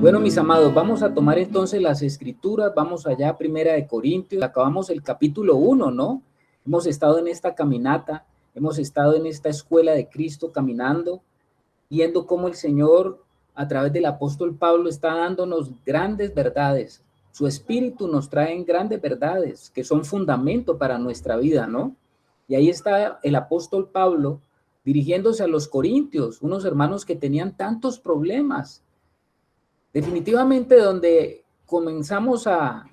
Bueno, mis amados, vamos a tomar entonces las escrituras, vamos allá a Primera de Corintios, acabamos el capítulo 1, ¿no? Hemos estado en esta caminata, hemos estado en esta escuela de Cristo caminando, viendo cómo el Señor a través del apóstol Pablo está dándonos grandes verdades. Su espíritu nos trae grandes verdades que son fundamento para nuestra vida, ¿no? Y ahí está el apóstol Pablo dirigiéndose a los corintios, unos hermanos que tenían tantos problemas. Definitivamente donde comenzamos a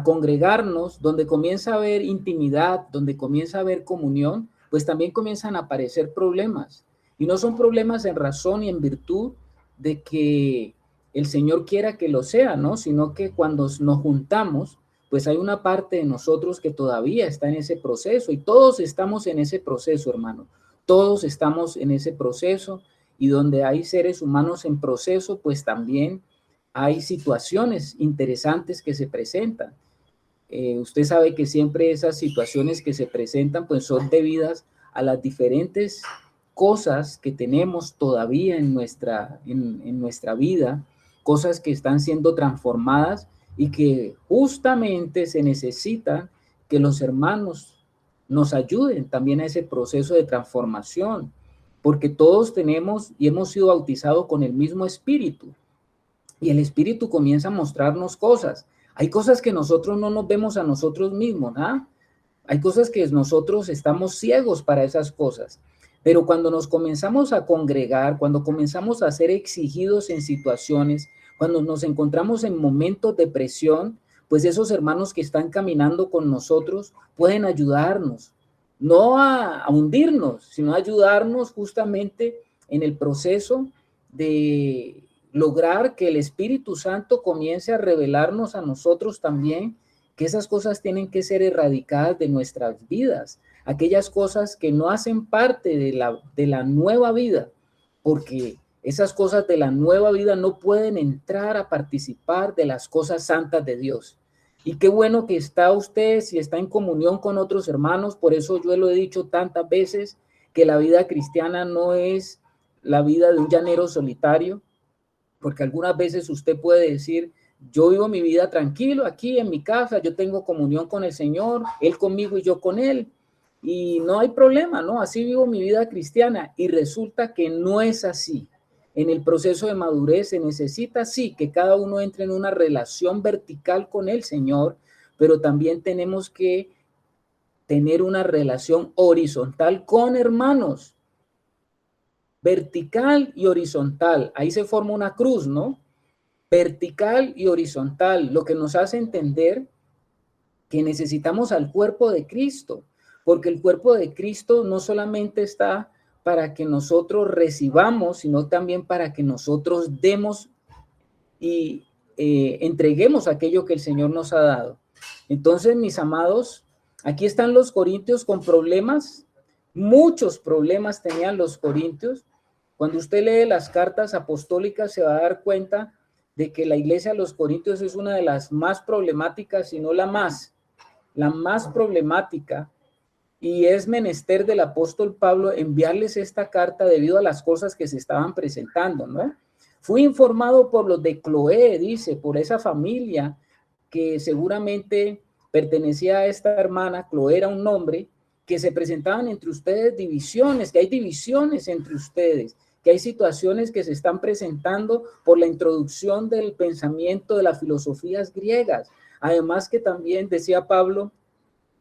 congregarnos, donde comienza a haber intimidad, donde comienza a haber comunión, pues también comienzan a aparecer problemas. Y no son problemas en razón y en virtud de que el Señor quiera que lo sea, ¿no? Sino que cuando nos juntamos, pues hay una parte de nosotros que todavía está en ese proceso y todos estamos en ese proceso, hermano. Todos estamos en ese proceso y donde hay seres humanos en proceso, pues también hay situaciones interesantes que se presentan. Usted sabe que siempre esas situaciones que se presentan pues son debidas a las diferentes cosas que tenemos todavía en nuestra vida, cosas que están siendo transformadas y que justamente se necesita que los hermanos nos ayuden también a ese proceso de transformación, porque todos tenemos y hemos sido bautizados con el mismo espíritu. Y el espíritu comienza a mostrarnos cosas. Hay cosas que nosotros no nos vemos a nosotros mismos, ¿ah? Hay cosas que nosotros estamos ciegos para esas cosas. Pero cuando nos comenzamos a congregar, cuando comenzamos a ser exigidos en situaciones, cuando nos encontramos en momentos de presión, pues esos hermanos que están caminando con nosotros pueden ayudarnos, no a hundirnos, sino a ayudarnos justamente en el proceso de lograr que el Espíritu Santo comience a revelarnos a nosotros también que esas cosas tienen que ser erradicadas de nuestras vidas, aquellas cosas que no hacen parte de la nueva vida, porque esas cosas de la nueva vida no pueden entrar a participar de las cosas santas de Dios. Y qué bueno que está usted, si está en comunión con otros hermanos, por eso yo lo he dicho tantas veces, que la vida cristiana no es la vida de un llanero solitario, porque algunas veces usted puede decir, yo vivo mi vida tranquilo aquí en mi casa, yo tengo comunión con el Señor, Él conmigo y yo con Él, y no hay problema, ¿no? Así vivo mi vida cristiana, y resulta que no es así. En el proceso de madurez se necesita, sí, que cada uno entre en una relación vertical con el Señor, pero también tenemos que tener una relación horizontal con hermanos, vertical y horizontal. Ahí se forma una cruz, ¿no? Vertical y horizontal, lo que nos hace entender que necesitamos al cuerpo de Cristo, porque el cuerpo de Cristo no solamente está para que nosotros recibamos, sino también para que nosotros demos y entreguemos aquello que el Señor nos ha dado. Entonces, mis amados, aquí están los corintios con problemas, muchos problemas tenían los corintios. Cuando usted lee las cartas apostólicas se va a dar cuenta de que la iglesia de los corintios es una de las más problemáticas, si no la más problemática, y es menester del apóstol Pablo enviarles esta carta debido a las cosas que se estaban presentando, ¿no? Fui informado por los de Cloé, dice, por esa familia que seguramente pertenecía a esta hermana, Cloé era un nombre, que se presentaban entre ustedes divisiones, que hay divisiones entre ustedes, que hay situaciones que se están presentando por la introducción del pensamiento de las filosofías griegas. Además que también, decía Pablo,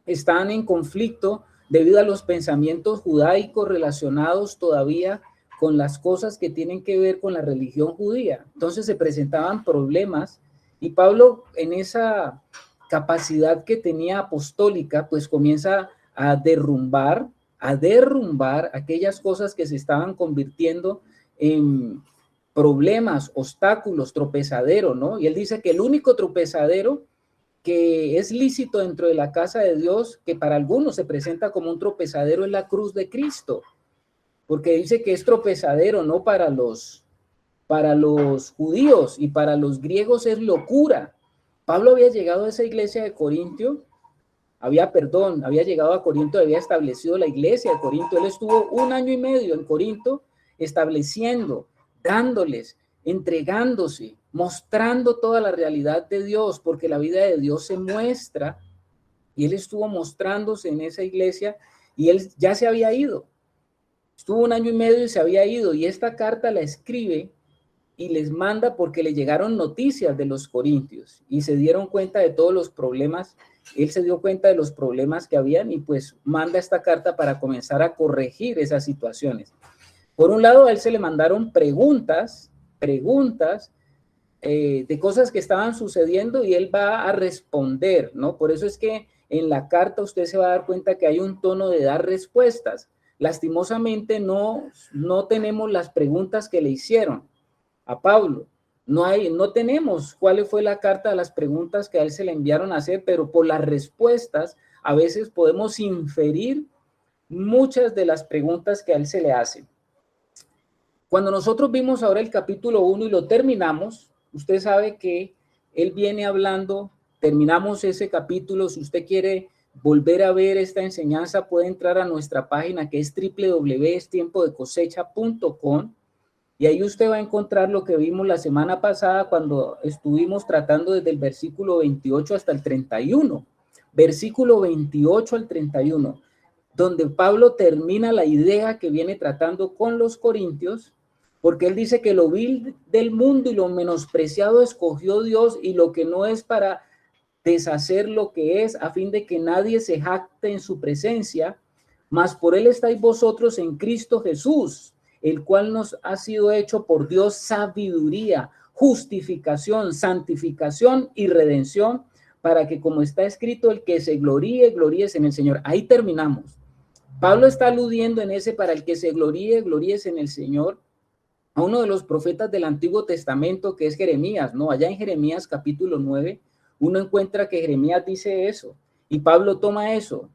están en conflicto debido a los pensamientos judaicos relacionados todavía con las cosas que tienen que ver con la religión judía. Entonces se presentaban problemas y Pablo, en esa capacidad que tenía apostólica, pues comienza a derrumbar aquellas cosas que se estaban convirtiendo en problemas, obstáculos, tropezadero, ¿no? Y él dice que el único tropezadero que es lícito dentro de la casa de Dios, que para algunos se presenta como un tropezadero, es la cruz de Cristo, porque dice que es tropezadero, no para los judíos, y para los griegos es locura. Pablo había llegado a esa iglesia de Corintio, había llegado a Corinto, había establecido la iglesia de Corinto. Él estuvo 1 año y medio en Corinto estableciendo, dándoles, entregándose, mostrando toda la realidad de Dios, porque la vida de Dios se muestra, y él estuvo mostrándose en esa iglesia, y él ya se había ido. Estuvo 1 año y medio y se había ido, y esta carta la escribe y les manda porque le llegaron noticias de los corintios y se dieron cuenta de todos los problemas. Él se dio cuenta de los problemas que habían y pues manda esta carta para comenzar a corregir esas situaciones. Por un lado, a él se le mandaron preguntas de cosas que estaban sucediendo y él va a responder, ¿no? Por eso es que en la carta usted se va a dar cuenta que hay un tono de dar respuestas. Lastimosamente no tenemos las preguntas que le hicieron a Pablo. No tenemos cuál fue la carta de las preguntas que a él se le enviaron a hacer, pero por las respuestas a veces podemos inferir muchas de las preguntas que a él se le hacen. Cuando nosotros vimos ahora el capítulo 1 y lo terminamos, usted sabe que él viene hablando, terminamos ese capítulo. Si usted quiere volver a ver esta enseñanza, puede entrar a nuestra página que es www.estiempodecosecha.com. Y ahí usted va a encontrar lo que vimos la semana pasada cuando estuvimos tratando desde el versículo 28 hasta el 31. Versículo 28 al 31, donde Pablo termina la idea que viene tratando con los corintios, porque él dice que lo vil del mundo y lo menospreciado escogió Dios y lo que no es para deshacer lo que es, a fin de que nadie se jacte en su presencia, mas por él estáis vosotros en Cristo Jesús, el cual nos ha sido hecho por Dios sabiduría, justificación, santificación y redención, para que como está escrito, el que se gloríe, gloríese en el Señor. Ahí terminamos. Pablo está aludiendo en ese para el que se gloríe, gloríese en el Señor, a uno de los profetas del Antiguo Testamento que es Jeremías, ¿no? Allá en Jeremías capítulo 9, uno encuentra que Jeremías dice eso y Pablo toma eso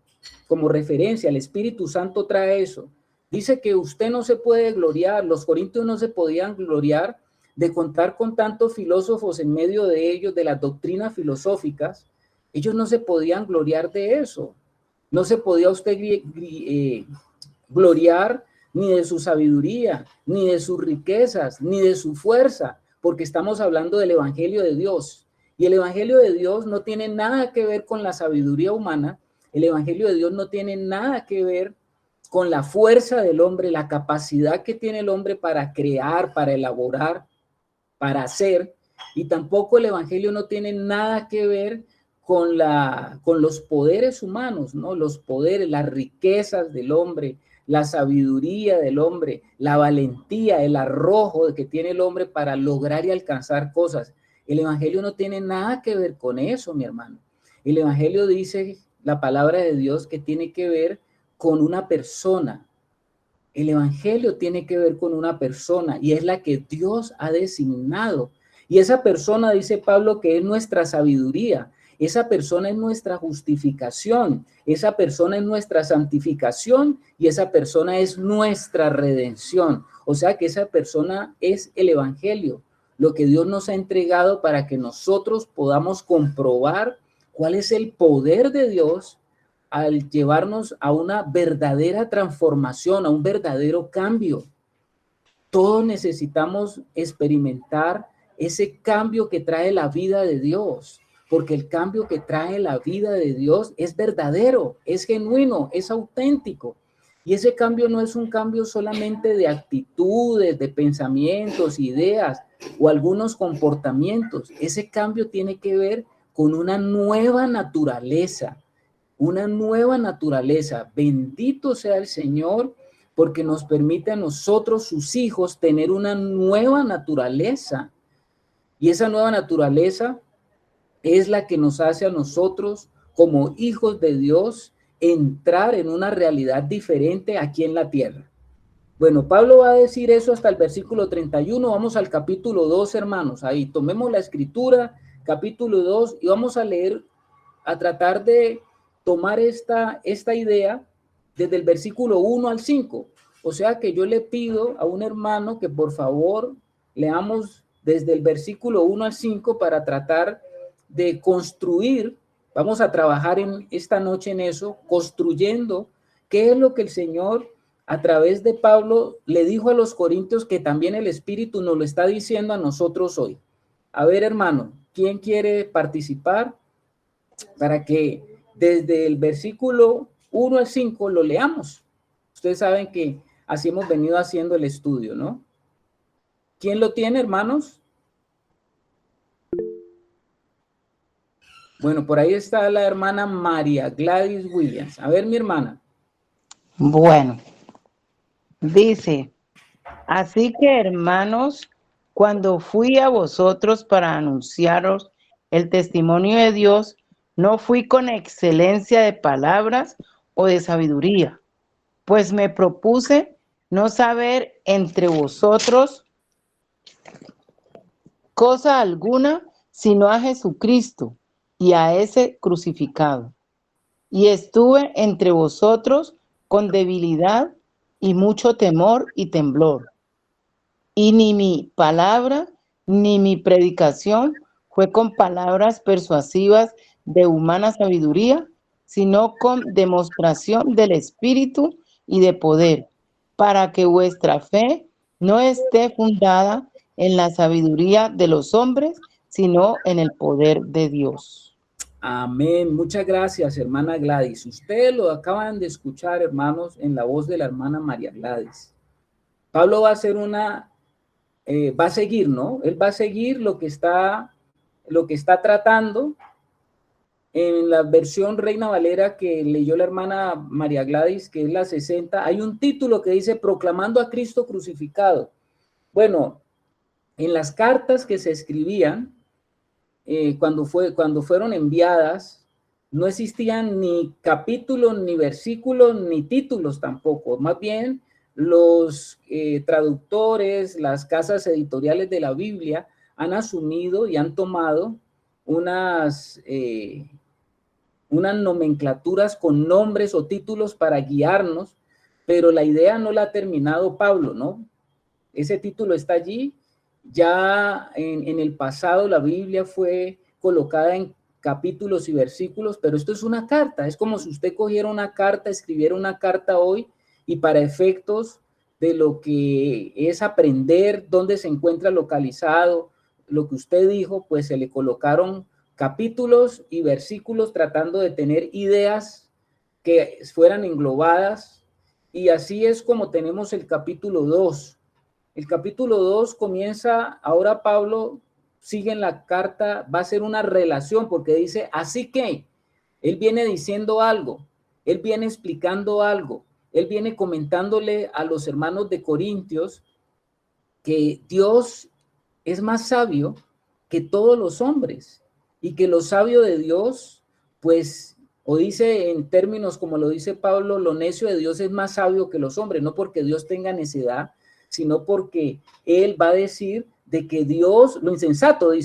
como referencia. El Espíritu Santo trae eso. Dice que usted no se puede gloriar, los corintios no se podían gloriar de contar con tantos filósofos en medio de ellos, de las doctrinas filosóficas. Ellos no se podían gloriar de eso. No se podía usted gloriar ni de su sabiduría, ni de sus riquezas, ni de su fuerza, porque estamos hablando del Evangelio de Dios. Y el Evangelio de Dios no tiene nada que ver con la sabiduría humana. El Evangelio de Dios no tiene nada que ver con la fuerza del hombre, la capacidad que tiene el hombre para crear, para elaborar, para hacer. Y tampoco el Evangelio no tiene nada que ver con los poderes humanos, ¿no? Los poderes, las riquezas del hombre, la sabiduría del hombre, la valentía, el arrojo que tiene el hombre para lograr y alcanzar cosas. El Evangelio no tiene nada que ver con eso, mi hermano. El Evangelio dice, la palabra de Dios, que tiene que ver con una persona. El Evangelio tiene que ver con una persona y es la que Dios ha designado. Y esa persona, dice Pablo, que es nuestra sabiduría. Esa persona es nuestra justificación, esa persona es nuestra santificación y esa persona es nuestra redención. O sea que esa persona es el Evangelio, lo que Dios nos ha entregado para que nosotros podamos comprobar cuál es el poder de Dios al llevarnos a una verdadera transformación, a un verdadero cambio. Todos necesitamos experimentar ese cambio que trae la vida de Dios. Porque el cambio que trae la vida de Dios es verdadero, es genuino, es auténtico. Y ese cambio no es un cambio solamente de actitudes, de pensamientos, ideas o algunos comportamientos. Ese cambio tiene que ver con una nueva naturaleza, una nueva naturaleza. Bendito sea el Señor porque nos permite a nosotros, sus hijos, tener una nueva naturaleza. Y esa nueva naturaleza es la que nos hace a nosotros, como hijos de Dios, entrar en una realidad diferente aquí en la tierra. Bueno, Pablo va a decir eso hasta el versículo 31. Vamos al capítulo 2, hermanos. Ahí tomemos la escritura, capítulo 2, y vamos a leer, a tratar de tomar esta idea desde el versículo 1 al 5. O sea que yo le pido a un hermano que por favor leamos desde el versículo 1 al 5 para tratar de construir. Vamos a trabajar en esta noche en eso, construyendo qué es lo que el Señor a través de Pablo le dijo a los corintios, que también el Espíritu nos lo está diciendo a nosotros hoy. A ver, hermano, ¿quién quiere participar para que desde el versículo 1 al 5 lo leamos? Ustedes saben que así hemos venido haciendo el estudio, ¿no? ¿Quién lo tiene, hermanos? Bueno, por ahí está la hermana María Gladys Williams. A ver, mi hermana. Bueno, dice, así que hermanos, cuando fui a vosotros para anunciaros el testimonio de Dios, no fui con excelencia de palabras o de sabiduría, pues me propuse no saber entre vosotros cosa alguna, sino a Jesucristo y a ese crucificado. Y estuve entre vosotros con debilidad y mucho temor y temblor. Y ni mi palabra ni mi predicación fue con palabras persuasivas de humana sabiduría, sino con demostración del Espíritu y de poder, para que vuestra fe no esté fundada en la sabiduría de los hombres, sino en el poder de Dios. Amén. Muchas gracias, hermana Gladys. Ustedes lo acaban de escuchar, hermanos, en la voz de la hermana María Gladys. Pablo va a hacer va a seguir, ¿no? Él va a seguir lo que está tratando. En la versión Reina Valera que leyó la hermana María Gladys, que es la 60, hay un título que dice Proclamando a Cristo crucificado. Bueno, en las cartas que se escribían, cuando fueron enviadas, no existían ni capítulos, ni versículos, ni títulos tampoco. Más bien, los traductores, las casas editoriales de la Biblia han asumido y han tomado unas nomenclaturas con nombres o títulos para guiarnos, pero la idea no la ha terminado Pablo, ¿no? Ese título está allí. Ya en el pasado la Biblia fue colocada en capítulos y versículos, pero esto es una carta. Es como si usted cogiera una carta, escribiera una carta hoy y para efectos de lo que es aprender dónde se encuentra localizado, lo que usted dijo, pues se le colocaron capítulos y versículos tratando de tener ideas que fueran englobadas, y así es como tenemos el capítulo 2. El capítulo 2 comienza, ahora Pablo sigue en la carta, va a ser una relación porque dice, así que él viene diciendo algo, él viene explicando algo, él viene comentándole a los hermanos de Corintios que Dios es más sabio que todos los hombres y que lo sabio de Dios, pues, o dice en términos como lo dice Pablo, lo necio de Dios es más sabio que los hombres, no porque Dios tenga necedad, sino porque él va a decir de que Dios, lo insensato de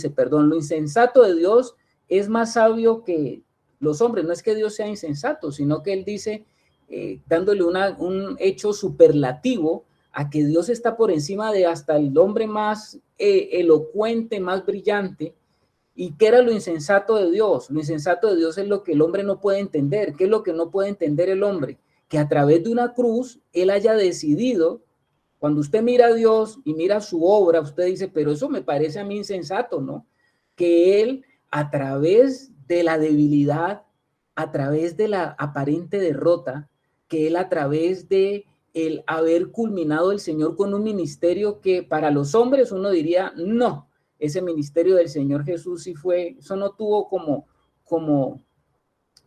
Dios es más sabio que los hombres. No es que Dios sea insensato, sino que él dice, dándole un hecho superlativo, a que Dios está por encima de hasta el hombre más elocuente, más brillante. ¿Y qué era lo insensato de Dios? Lo insensato de Dios es lo que el hombre no puede entender. ¿Qué es lo que no puede entender el hombre? Que a través de una cruz, él haya decidido, cuando usted mira a Dios y mira su obra, usted dice, pero eso me parece a mí insensato, ¿no? Que él, a través de la debilidad, a través de la aparente derrota, que él a través de el haber culminado el Señor con un ministerio que para los hombres uno diría, no, ese ministerio del Señor Jesús sí fue, eso no tuvo como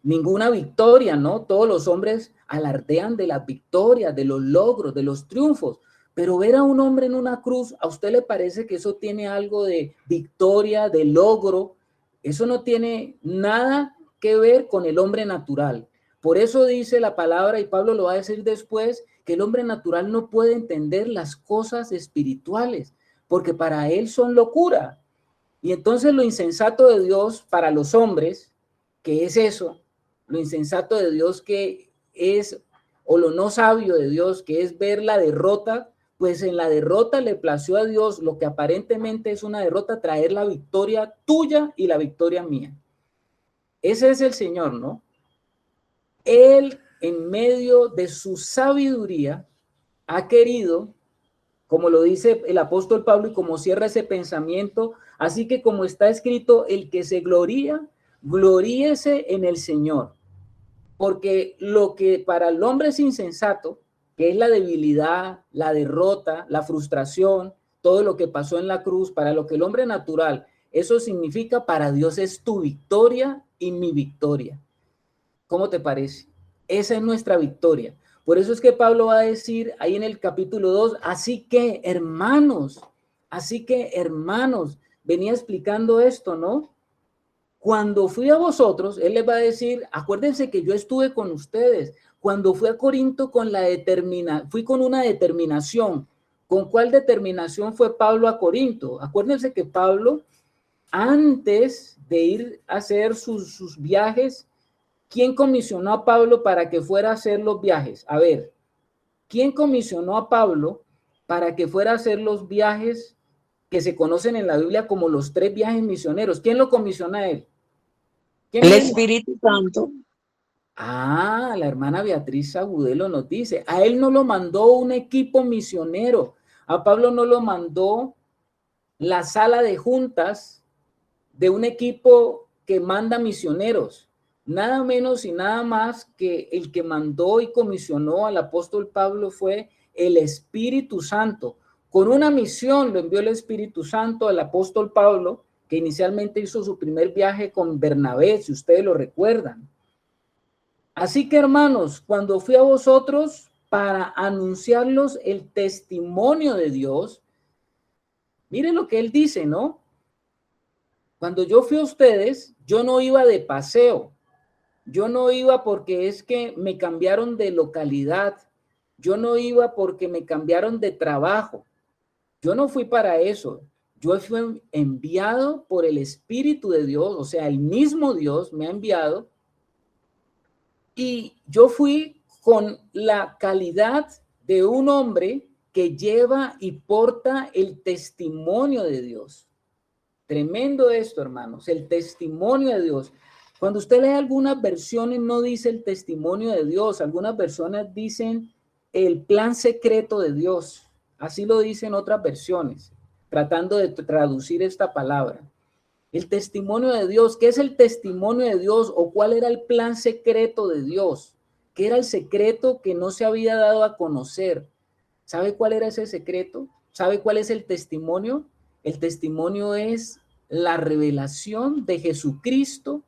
ninguna victoria, ¿no? Todos los hombres alardean de las victorias, de los logros, de los triunfos, pero ver a un hombre en una cruz, ¿a usted le parece que eso tiene algo de victoria, de logro? Eso no tiene nada que ver con el hombre natural. Por eso dice la palabra, y Pablo lo va a decir después, que el hombre natural no puede entender las cosas espirituales, porque para él son locura. Y entonces lo insensato de Dios para los hombres, que es eso, lo insensato de Dios que es, o lo no sabio de Dios, que es ver la derrota, pues en la derrota le plació a Dios lo que aparentemente es una derrota, traer la victoria tuya y la victoria mía. Ese es el Señor, ¿no? Él, en medio de su sabiduría, ha querido, como lo dice el apóstol Pablo y como cierra ese pensamiento, Así que como está escrito, el que se gloría, gloríese en el Señor. Porque lo que para el hombre es insensato, que es la debilidad, la derrota, la frustración, todo lo que pasó en la cruz, para lo que el hombre natural, eso significa para Dios es tu victoria y mi victoria. ¿Cómo te parece? Esa es nuestra victoria. Por eso es que Pablo va a decir ahí en el capítulo 2, así que hermanos, venía explicando esto, ¿no? Cuando fui a vosotros, él les va a decir, acuérdense que yo estuve con ustedes. Cuando fui a Corinto fui con una determinación. ¿Con cuál determinación fue Pablo a Corinto? Acuérdense que Pablo, antes de ir a hacer sus viajes, ¿quién comisionó a Pablo para que fuera a hacer los viajes? A ver, ¿quién comisionó a Pablo para que fuera a hacer los viajes que se conocen en la Biblia como los 3 viajes misioneros? ¿Quién lo comisiona a él? ¿Quién El es? Espíritu Santo. Ah, la hermana Beatriz Agudelo nos dice, a él no lo mandó un equipo misionero, a Pablo no lo mandó la sala de juntas de un equipo que manda misioneros, nada menos y nada más que el que mandó y comisionó al apóstol Pablo fue el Espíritu Santo. Con una misión lo envió el Espíritu Santo al apóstol Pablo, que inicialmente hizo su primer viaje con Bernabé, si ustedes lo recuerdan. Así que, hermanos, cuando fui a vosotros para anunciarlos el testimonio de Dios, miren lo que él dice, ¿no? Cuando yo fui a ustedes, yo no iba de paseo, yo no iba porque es que me cambiaron de localidad, yo no iba porque me cambiaron de trabajo, yo no fui para eso, yo fui enviado por el Espíritu de Dios, o sea, el mismo Dios me ha enviado y yo fui con la calidad de un hombre que lleva y porta el testimonio de Dios. Tremendo esto, hermanos, el testimonio de Dios. Cuando usted lee algunas versiones no dice el testimonio de Dios, algunas versiones dicen el plan secreto de Dios. Así lo dicen otras versiones, tratando de traducir esta palabra. El testimonio de Dios, ¿qué es el testimonio de Dios o cuál era el plan secreto de Dios? ¿Qué era el secreto que no se había dado a conocer? ¿Sabe cuál era ese secreto? ¿Sabe cuál es el testimonio? El testimonio es la revelación de Jesucristo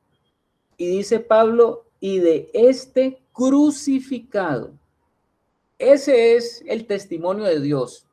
y dice Pablo, y de este crucificado. Ese es el testimonio de Dios.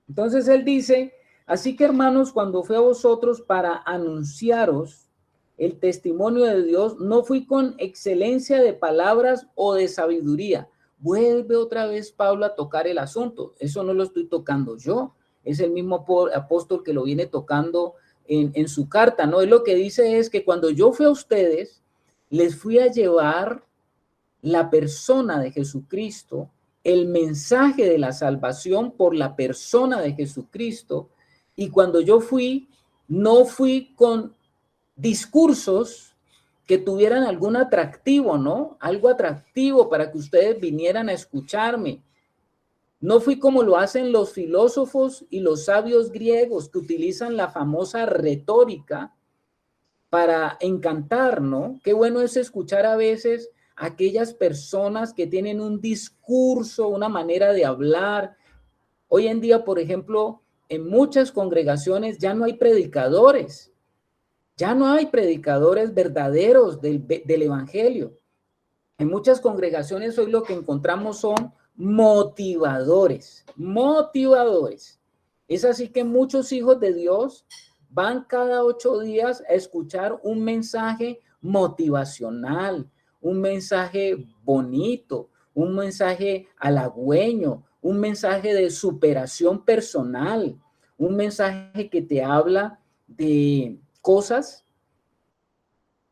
Entonces él dice, así que hermanos, cuando fui a vosotros para anunciaros el testimonio de Dios, no fui con excelencia de palabras o de sabiduría. Vuelve otra vez Pablo a tocar el asunto. Eso no lo estoy tocando yo. Es el mismo apóstol que lo viene tocando en su carta, ¿no? Él lo que dice es que cuando yo fui a ustedes, les fui a llevar la persona de Jesucristo, el mensaje de la salvación por la persona de Jesucristo. Y cuando yo fui, no fui con discursos que tuvieran algún atractivo, ¿no? Algo atractivo para que ustedes vinieran a escucharme. No fui como lo hacen los filósofos y los sabios griegos que utilizan la famosa retórica para encantar, ¿no? Qué bueno es escuchar a veces a aquellas personas que tienen un discurso, una manera de hablar. Hoy en día, por ejemplo, en muchas congregaciones ya no hay predicadores. Ya no hay predicadores verdaderos del evangelio. En muchas congregaciones hoy lo que encontramos son motivadores. Es así que muchos hijos de Dios van cada 8 días a escuchar un mensaje motivacional, un mensaje bonito, un mensaje halagüeño, un mensaje de superación personal, un mensaje que te habla de cosas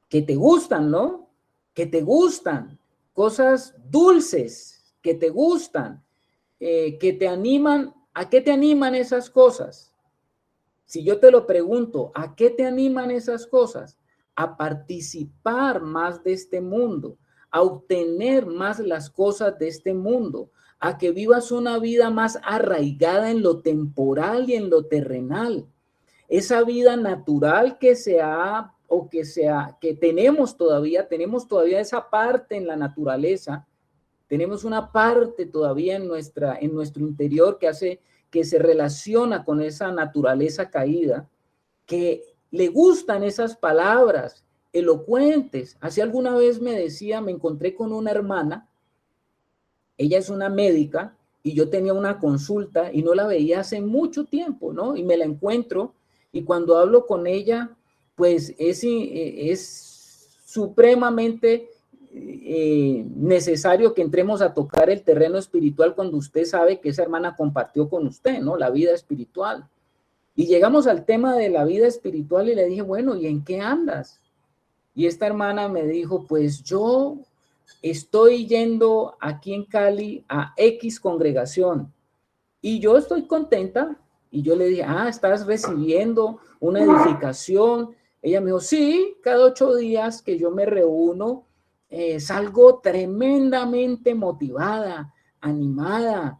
que te gustan, ¿no? Que te gustan, cosas dulces que te gustan, que te animan. ¿A qué te animan esas cosas? Si yo te lo pregunto, ¿a qué te animan esas cosas? A participar más de este mundo, a obtener más las cosas de este mundo, a que vivas una vida más arraigada en lo temporal y en lo terrenal. esa vida natural que tenemos todavía esa parte en la naturaleza, tenemos una parte todavía en nuestro interior que se relaciona con esa naturaleza caída, que le gustan esas palabras elocuentes. Hace alguna vez me encontré con una hermana, ella es una médica, y yo tenía una consulta y no la veía hace mucho tiempo, ¿no? Y me la encuentro, y cuando hablo con ella, pues es supremamente necesario que entremos a tocar el terreno espiritual cuando usted sabe que esa hermana compartió con usted, ¿no? La vida espiritual. Y llegamos al tema de la vida espiritual y le dije, bueno, ¿y en qué andas? Y esta hermana me dijo, pues yo estoy yendo aquí en Cali a X congregación y yo estoy contenta. Y yo le dije, ¿estás recibiendo una edificación? Ella me dijo, sí, cada 8 días que yo me reúno, salgo tremendamente motivada, animada,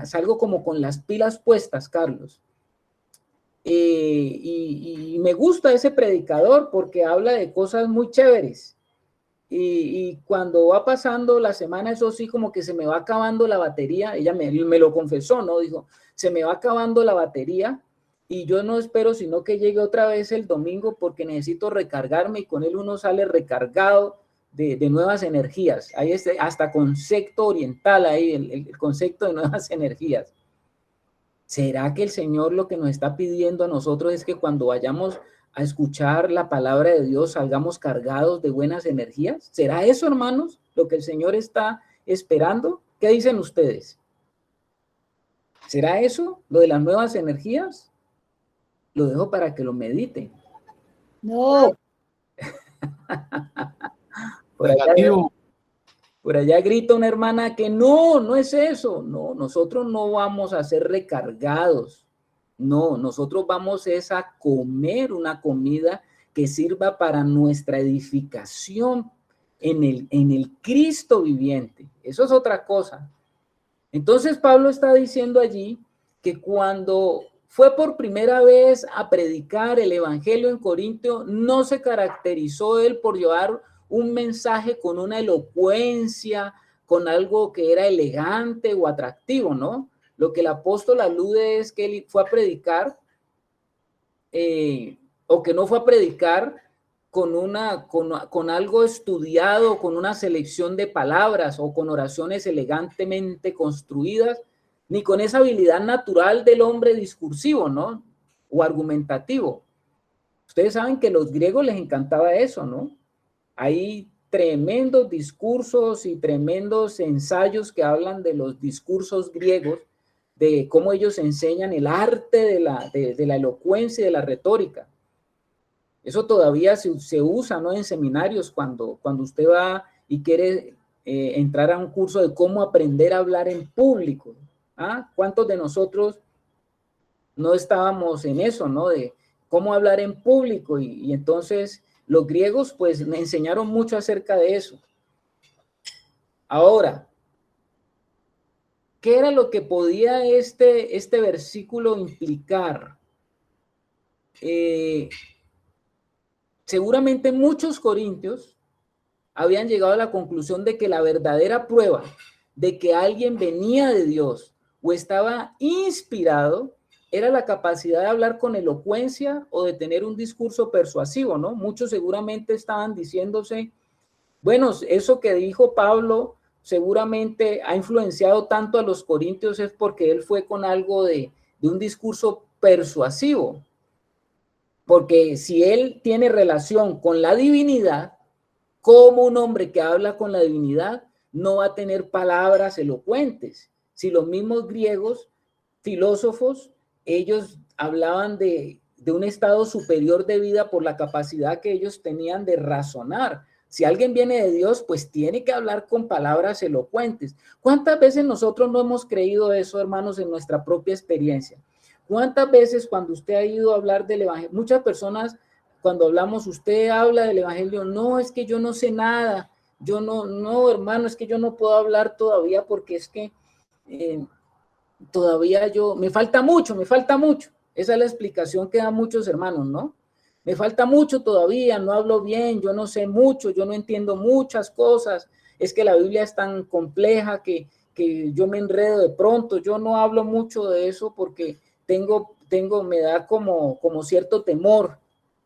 salgo como con las pilas puestas, Carlos. Y me gusta ese predicador porque habla de cosas muy chéveres. Y cuando va pasando la semana, eso sí, como que se me va acabando la batería. Ella me lo confesó, ¿no? Dijo, se me va acabando la batería y yo no espero sino que llegue otra vez el domingo porque necesito recargarme, y con él uno sale recargado de nuevas energías. Hay hasta concepto oriental ahí, el concepto de nuevas energías. ¿Será que el Señor lo que nos está pidiendo a nosotros es que cuando vayamos a escuchar la palabra de Dios salgamos cargados de buenas energías? ¿Será eso, hermanos, lo que el Señor está esperando? ¿Qué dicen ustedes? ¿Será eso, lo de las nuevas energías? Lo dejo para que lo mediten. No. Por allá grita una hermana que no es eso. No, nosotros no vamos a ser recargados. No, nosotros vamos a comer una comida que sirva para nuestra edificación en el Cristo viviente. Eso es otra cosa. Entonces Pablo está diciendo allí que cuando fue por primera vez a predicar el evangelio en Corintio, no se caracterizó él por llevar un mensaje con una elocuencia, con algo que era elegante o atractivo, ¿no? Lo que el apóstol alude es que él fue a predicar, o que no fue a predicar con algo estudiado, con una selección de palabras o con oraciones elegantemente construidas, ni con esa habilidad natural del hombre discursivo, ¿no? O argumentativo. Ustedes saben que a los griegos les encantaba eso, ¿no? Hay tremendos discursos y tremendos ensayos que hablan de los discursos griegos, de cómo ellos enseñan el arte de la elocuencia y de la retórica. Eso todavía se usa, ¿no? En seminarios, cuando usted va y quiere entrar a un curso de cómo aprender a hablar en público. ¿Cuántos de nosotros no estábamos en eso, ¿no? De cómo hablar en público, y entonces los griegos pues me enseñaron mucho acerca de eso. Ahora, ¿qué era lo que podía este versículo implicar? Seguramente muchos corintios habían llegado a la conclusión de que la verdadera prueba de que alguien venía de Dios o estaba inspirado era la capacidad de hablar con elocuencia o de tener un discurso persuasivo, ¿no? Muchos seguramente estaban diciéndose, bueno, eso que dijo Pablo seguramente ha influenciado tanto a los corintios es porque él fue con algo de un discurso persuasivo. Porque si él tiene relación con la divinidad, como un hombre que habla con la divinidad no va a tener palabras elocuentes. Si los mismos griegos, filósofos, ellos hablaban de un estado superior de vida por la capacidad que ellos tenían de razonar. Si alguien viene de Dios, pues tiene que hablar con palabras elocuentes. ¿Cuántas veces nosotros no hemos creído eso, hermanos, en nuestra propia experiencia? ¿Cuántas veces cuando usted ha ido a hablar del evangelio, muchas personas cuando hablamos, usted habla del evangelio, no, es que yo no sé nada, yo no, hermano, es que yo no puedo hablar todavía porque es que todavía me falta mucho, Esa es la explicación que dan muchos hermanos, ¿no? Me falta mucho todavía, no hablo bien, yo no sé mucho, yo no entiendo muchas cosas. Es que la Biblia es tan compleja que yo me enredo de pronto. Yo no hablo mucho de eso porque me da como cierto temor.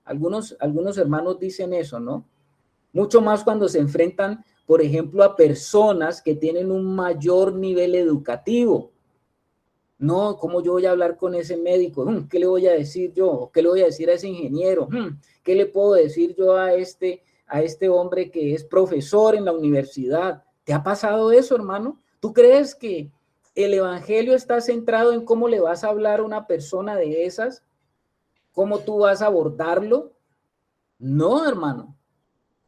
Algunos hermanos dicen eso, ¿no? Mucho más cuando se enfrentan, por ejemplo, a personas que tienen un mayor nivel educativo. No, ¿cómo yo voy a hablar con ese médico? ¿Qué le voy a decir yo? ¿Qué le voy a decir a ese ingeniero? ¿Qué le puedo decir yo a este hombre que es profesor en la universidad? ¿Te ha pasado eso, hermano? ¿Tú crees que el evangelio está centrado en cómo le vas a hablar a una persona de esas? ¿Cómo tú vas a abordarlo? No, hermano.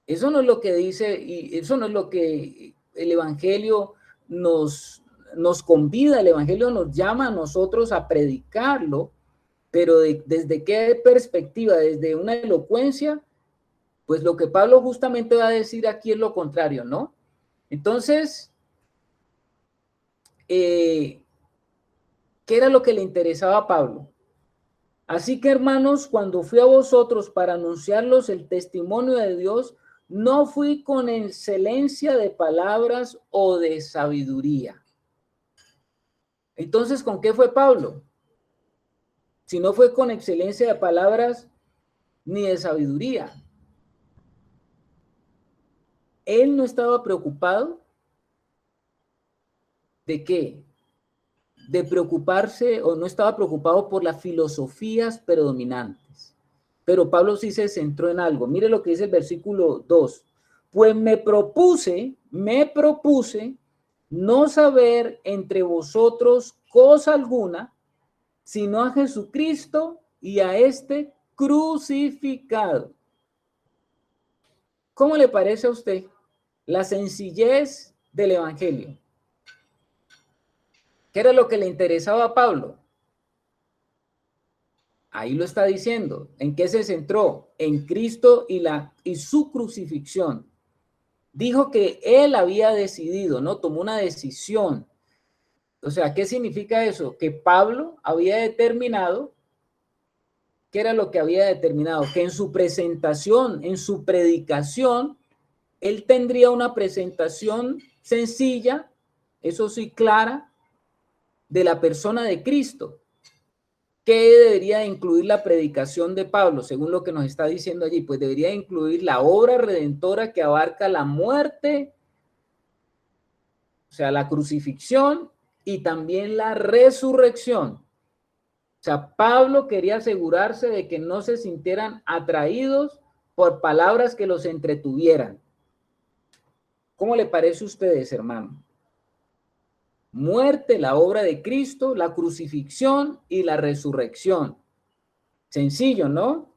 Eso no es lo que dice, y eso no es lo que el evangelio nos convida, el evangelio nos llama a nosotros a predicarlo, pero ¿desde qué perspectiva? Desde una elocuencia, pues lo que Pablo justamente va a decir aquí es lo contrario, ¿no? Entonces, ¿qué era lo que le interesaba a Pablo? Así que, hermanos, cuando fui a vosotros para anunciarlos el testimonio de Dios, no fui con excelencia de palabras o de sabiduría. Entonces, ¿con qué fue Pablo? Si no fue con excelencia de palabras ni de sabiduría. Él no estaba preocupado ¿de qué? De preocuparse, o no estaba preocupado por las filosofías predominantes. Pero Pablo sí se centró en algo. Mire lo que dice el versículo 2. Pues me propuse no saber entre vosotros cosa alguna, sino a Jesucristo y a este crucificado. ¿Cómo le parece a usted la sencillez del evangelio? ¿Qué era lo que le interesaba a Pablo? Ahí lo está diciendo. ¿En qué se centró? En Cristo y su crucifixión. Dijo que él había decidido, ¿no? Tomó una decisión. O sea, ¿qué significa eso? Que Pablo había determinado, ¿qué era lo que había determinado? Que en su presentación, en su predicación, él tendría una presentación sencilla, eso sí, clara, de la persona de Cristo. ¿Qué debería incluir la predicación de Pablo? Según lo que nos está diciendo allí, pues debería incluir la obra redentora que abarca la muerte, o sea, la crucifixión y también la resurrección. O sea, Pablo quería asegurarse de que no se sintieran atraídos por palabras que los entretuvieran. ¿Cómo le parece a ustedes, hermano? Muerte, la obra de Cristo, la crucifixión y la resurrección. Sencillo, ¿no?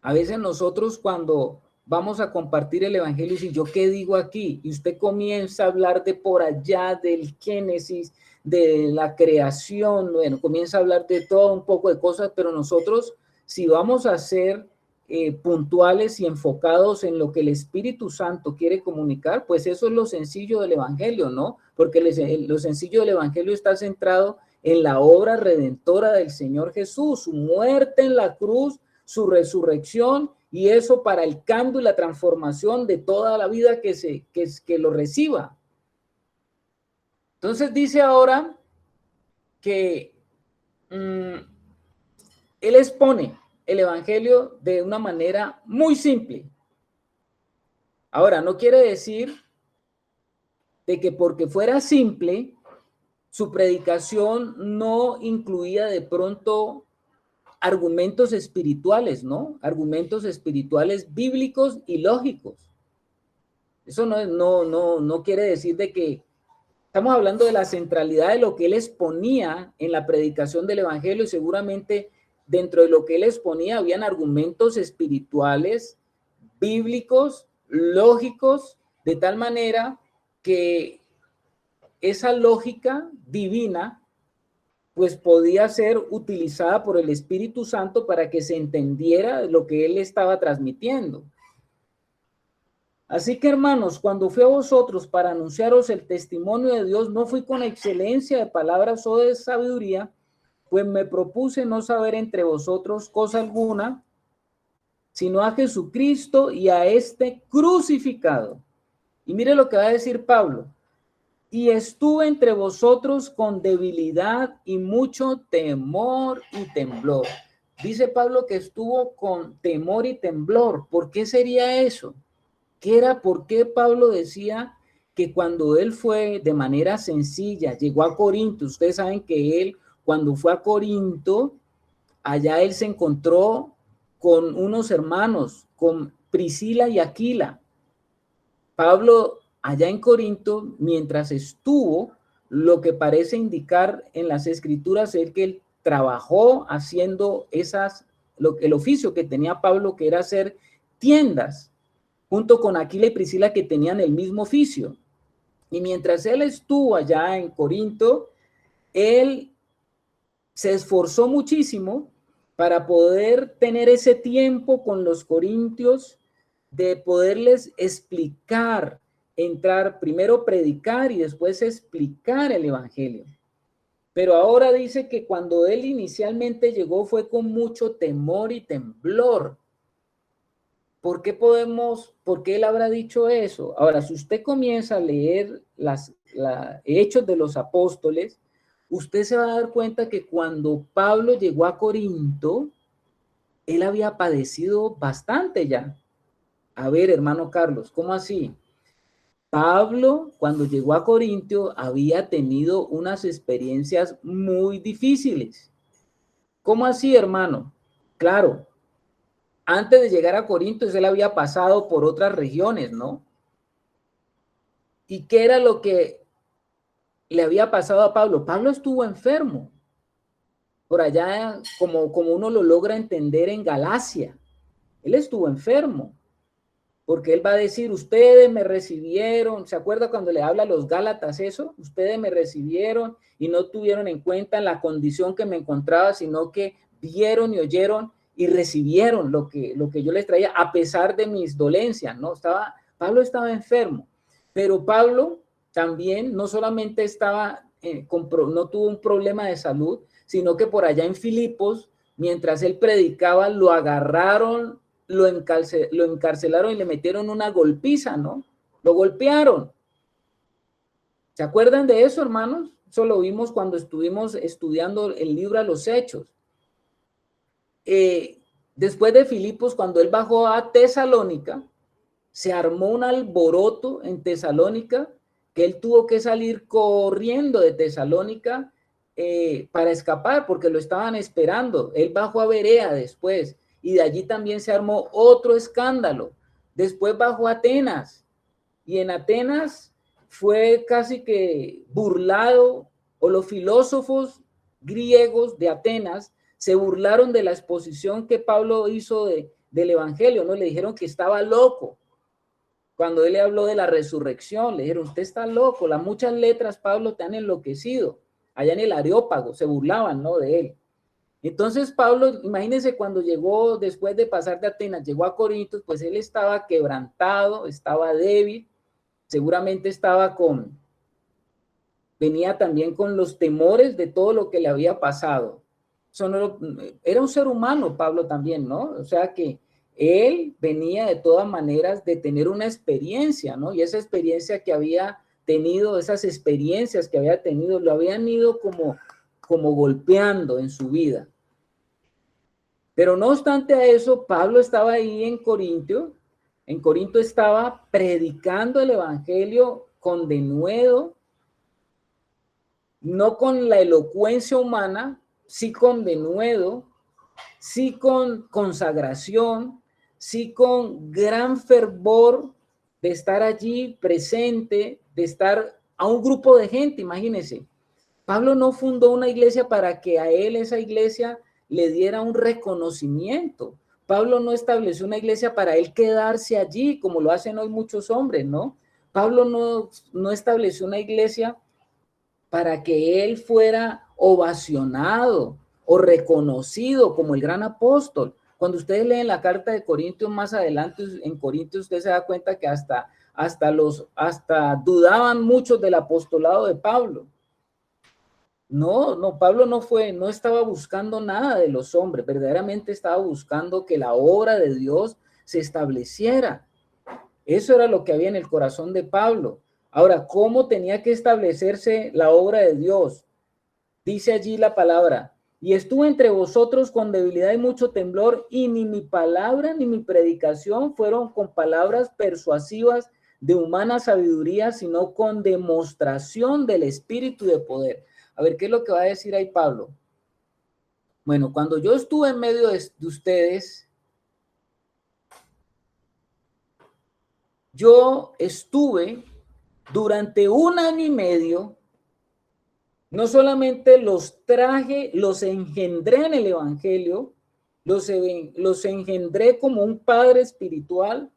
A veces nosotros cuando vamos a compartir el evangelio y yo qué digo aquí, y usted comienza a hablar de por allá, del Génesis, de la creación, bueno, comienza a hablar de todo un poco de cosas, pero nosotros si vamos a ser puntuales y enfocados en lo que el Espíritu Santo quiere comunicar, pues eso es lo sencillo del evangelio, ¿no? Porque lo sencillo del evangelio está centrado en la obra redentora del Señor Jesús, su muerte en la cruz, su resurrección, y eso para el cambio y la transformación de toda la vida que lo reciba. Entonces dice ahora que él expone el evangelio de una manera muy simple. Ahora, no quiere decir de que porque fuera simple, su predicación no incluía de pronto argumentos espirituales, ¿no? Argumentos espirituales bíblicos y lógicos. Eso no quiere decir de que estamos hablando de la centralidad de lo que él exponía en la predicación del evangelio, y seguramente dentro de lo que él exponía habían argumentos espirituales, bíblicos, lógicos, de tal manera que esa lógica divina pues podía ser utilizada por el Espíritu Santo para que se entendiera lo que él estaba transmitiendo. Así que, hermanos, cuando fui a vosotros para anunciaros el testimonio de Dios, no fui con excelencia de palabras o de sabiduría, pues me propuse no saber entre vosotros cosa alguna, sino a Jesucristo y a este crucificado. Y mire lo que va a decir Pablo. Y estuve entre vosotros con debilidad y mucho temor y temblor. Dice Pablo que estuvo con temor y temblor. ¿Por qué sería eso? ¿Qué era? ¿Por qué Pablo decía que cuando él fue de manera sencilla, llegó a Corinto? Ustedes saben que él, cuando fue a Corinto, allá él se encontró con unos hermanos, con Priscila y Aquila. Pablo, allá en Corinto, mientras estuvo, lo que parece indicar en las escrituras es que él trabajó haciendo el oficio que tenía Pablo, que era hacer tiendas, junto con Aquila y Priscila, que tenían el mismo oficio. Y mientras él estuvo allá en Corinto, él se esforzó muchísimo para poder tener ese tiempo con los corintios, de poderles explicar, entrar, primero predicar y después explicar el evangelio. Pero ahora dice que cuando él inicialmente llegó fue con mucho temor y temblor. ¿Por qué él habrá dicho eso? Ahora, si usted comienza a leer los Hechos de los Apóstoles, usted se va a dar cuenta que cuando Pablo llegó a Corinto, él había padecido bastante ya. A ver, hermano Carlos, ¿cómo así? Pablo, cuando llegó a Corinto, había tenido unas experiencias muy difíciles. ¿Cómo así, hermano? Claro, antes de llegar a Corinto, él había pasado por otras regiones, ¿no? ¿Y qué era lo que le había pasado a Pablo? Pablo estuvo enfermo. Por allá, como uno lo logra entender en Galacia, él estuvo enfermo. Porque él va a decir, ustedes me recibieron, ¿se acuerda cuando le habla a los Gálatas eso? Ustedes me recibieron y no tuvieron en cuenta la condición que me encontraba, sino que vieron y oyeron y recibieron lo que yo les traía, a pesar de mis dolencias, ¿no? Pablo estaba enfermo, pero Pablo también no solamente no tuvo un problema de salud, sino que por allá en Filipos, mientras él predicaba, lo agarraron, lo encarcelaron y le metieron una golpiza, ¿no? Lo golpearon. ¿Se acuerdan de eso, hermanos? Eso lo vimos cuando estuvimos estudiando el libro a los Hechos. Después de Filipos, cuando él bajó a Tesalónica, se armó un alboroto en Tesalónica, que él tuvo que salir corriendo de Tesalónica para escapar, porque lo estaban esperando. Él bajó a Berea después, y de allí también se armó otro escándalo. Después bajó a Atenas, y en Atenas fue casi que burlado, o los filósofos griegos de Atenas se burlaron de la exposición que Pablo hizo del evangelio, ¿no? Le dijeron que estaba loco. Cuando él le habló de la resurrección, le dijeron, usted está loco, las muchas letras, Pablo, te han enloquecido. Allá en el Areópago se burlaban, ¿no?, de él. Entonces Pablo, imagínense cuando llegó, después de pasar de Atenas, llegó a Corinto, pues él estaba quebrantado, estaba débil, seguramente venía también con los temores de todo lo que le había pasado. Era un ser humano, Pablo también, ¿no? O sea que él venía de todas maneras de tener una experiencia, ¿no? Y esa experiencia que había tenido, esas experiencias que había tenido, lo habían ido como golpeando en su vida. Pero no obstante a eso, Pablo estaba ahí en Corinto estaba predicando el evangelio con denuedo, no con la elocuencia humana, sí con denuedo, sí con consagración, sí con gran fervor de estar allí presente, de estar a un grupo de gente, imagínense. Pablo no fundó una iglesia para que a él esa iglesia le diera un reconocimiento. Pablo no estableció una iglesia para él quedarse allí, como lo hacen hoy muchos hombres, ¿no? Pablo no estableció una iglesia para que él fuera ovacionado o reconocido como el gran apóstol. Cuando ustedes leen la carta de Corintios más adelante, en Corintios usted se da cuenta que hasta dudaban muchos del apostolado de Pablo. No, Pablo no estaba buscando nada de los hombres, verdaderamente estaba buscando que la obra de Dios se estableciera. Eso era lo que había en el corazón de Pablo. Ahora, ¿cómo tenía que establecerse la obra de Dios? Dice allí la palabra: y estuve entre vosotros con debilidad y mucho temblor, y ni mi palabra ni mi predicación fueron con palabras persuasivas de humana sabiduría, sino con demostración del Espíritu y de poder. A ver, ¿qué es lo que va a decir ahí Pablo? Bueno, cuando yo estuve en medio de ustedes, yo estuve durante 1 año y medio. No solamente los traje, los engendré en el Evangelio, los engendré como un padre espiritual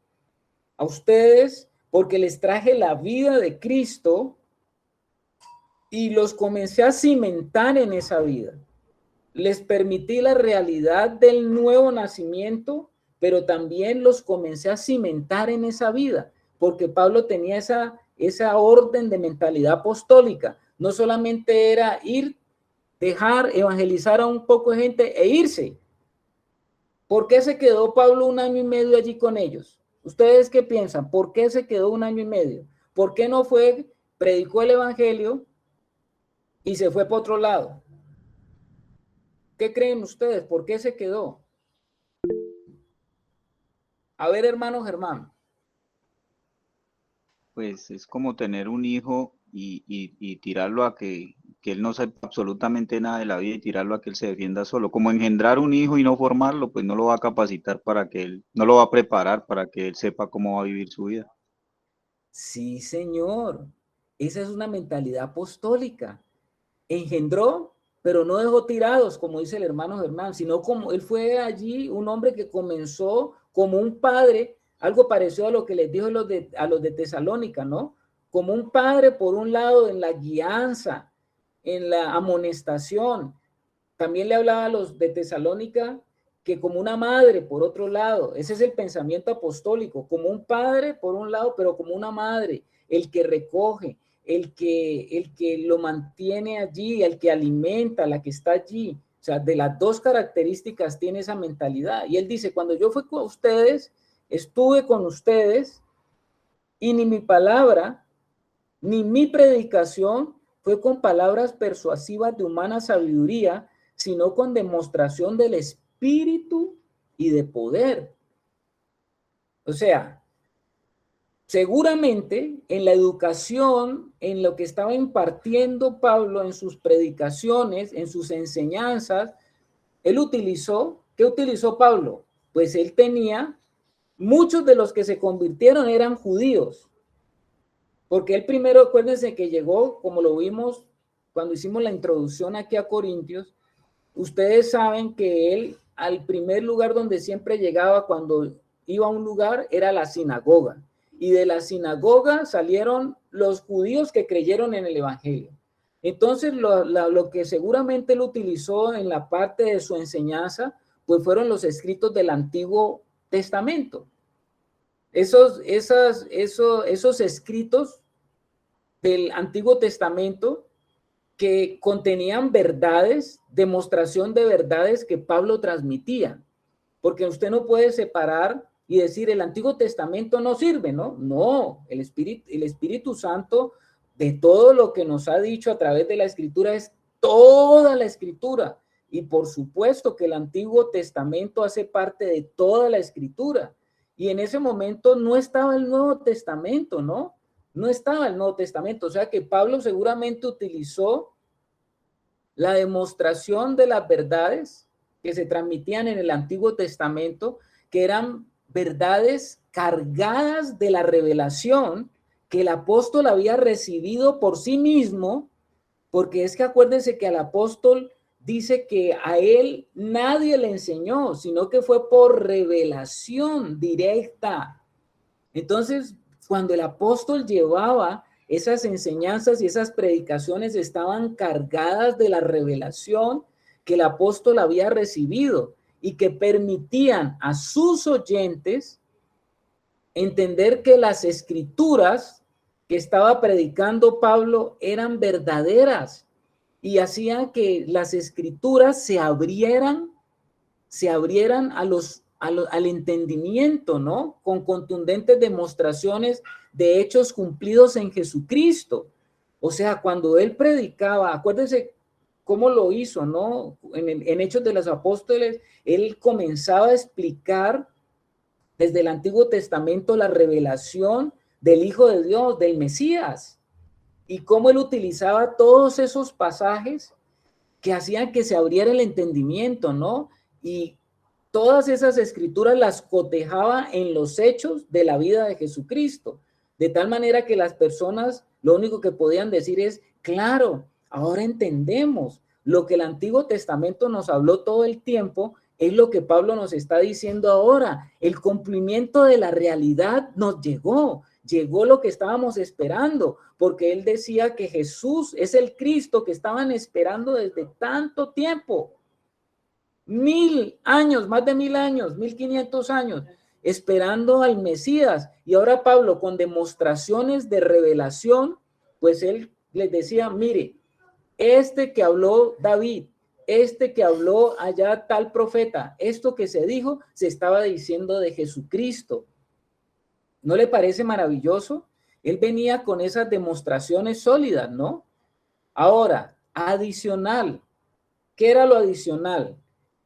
a ustedes, porque les traje la vida de Cristo y los comencé a cimentar en esa vida. Les permití la realidad del nuevo nacimiento, pero también los comencé a cimentar en esa vida, porque Pablo tenía esa orden de mentalidad apostólica. No solamente era ir, dejar, evangelizar a un poco de gente e irse. ¿Por qué se quedó Pablo 1 año y medio allí con ellos? ¿Ustedes qué piensan? ¿Por qué se quedó 1 año y medio? ¿Por qué no fue, predicó el evangelio y se fue para otro lado? ¿Qué creen ustedes? ¿Por qué se quedó? A ver, hermano Germán. Pues es como tener un hijo y tirarlo a que él no sepa absolutamente nada de la vida y tirarlo a que él se defienda solo. Como engendrar un hijo y no formarlo, pues no lo va a capacitar para que él, no lo va a preparar para que él sepa cómo va a vivir su vida. Sí, señor. Esa es una mentalidad apostólica. Engendró, pero no dejó tirados, como dice el hermano Germán, sino como él fue allí un hombre que comenzó como un padre, algo parecido a lo que les dijo a los de Tesalónica, ¿no? Como un padre, por un lado, en la guianza, en la amonestación. También le hablaba a los de Tesalónica que como una madre, por otro lado. Ese es el pensamiento apostólico, como un padre, por un lado, pero como una madre, el que recoge, el que lo mantiene allí, el que alimenta, la que está allí. O sea, de las dos características tiene esa mentalidad. Y él dice, cuando yo fui con ustedes, estuve con ustedes, y ni mi palabra, ni mi predicación fue con palabras persuasivas de humana sabiduría, sino con demostración del Espíritu y de poder. O sea, seguramente en la educación, en lo que estaba impartiendo Pablo, en sus predicaciones, en sus enseñanzas, él utilizó, ¿qué utilizó Pablo? Pues él tenía, muchos de los que se convirtieron eran judíos, porque él primero, acuérdense que llegó, como lo vimos cuando hicimos la introducción aquí a Corintios, ustedes saben que él al primer lugar donde siempre llegaba cuando iba a un lugar era la sinagoga. Y de la sinagoga salieron los judíos que creyeron en el evangelio. Entonces, lo que seguramente él utilizó en la parte de su enseñanza, pues fueron los escritos del Antiguo Testamento. Esos escritos del Antiguo Testamento que contenían verdades, demostración de verdades que Pablo transmitía, porque usted no puede separar y decir el Antiguo Testamento no sirve, ¿no? No, el Espíritu Santo de todo lo que nos ha dicho a través de la Escritura es toda la Escritura, y por supuesto que el Antiguo Testamento hace parte de toda la Escritura, y en ese momento no estaba el Nuevo Testamento, ¿no? No estaba el Nuevo Testamento, o sea que Pablo seguramente utilizó la demostración de las verdades que se transmitían en el Antiguo Testamento, que eran verdades cargadas de la revelación que el apóstol había recibido por sí mismo, porque es que acuérdense que al apóstol dice que a él nadie le enseñó, sino que fue por revelación directa. Entonces, cuando el apóstol llevaba esas enseñanzas y esas predicaciones, estaban cargadas de la revelación que el apóstol había recibido y que permitían a sus oyentes entender que las escrituras que estaba predicando Pablo eran verdaderas, y hacía que las escrituras se abrieran al entendimiento, ¿no? Con contundentes demostraciones de hechos cumplidos en Jesucristo. O sea, cuando él predicaba, acuérdense cómo lo hizo, ¿no? En Hechos de los Apóstoles, él comenzaba a explicar desde el Antiguo Testamento la revelación del Hijo de Dios, del Mesías, y cómo él utilizaba todos esos pasajes que hacían que se abriera el entendimiento, ¿no? Y todas esas escrituras las cotejaba en los hechos de la vida de Jesucristo, de tal manera que las personas lo único que podían decir es, claro, ahora entendemos lo que el Antiguo Testamento nos habló todo el tiempo, es lo que Pablo nos está diciendo ahora. El cumplimiento de la realidad nos llegó lo que estábamos esperando, porque él decía que Jesús es el Cristo que estaban esperando desde tanto tiempo. 1000 años, más de 1000 años, 1500 años, esperando al Mesías. Y ahora Pablo, con demostraciones de revelación, pues él les decía, mire, este que habló David, este que habló allá tal profeta, esto que se dijo, se estaba diciendo de Jesucristo. ¿No le parece maravilloso? Él venía con esas demostraciones sólidas, ¿no? Ahora, adicional, ¿qué era lo adicional?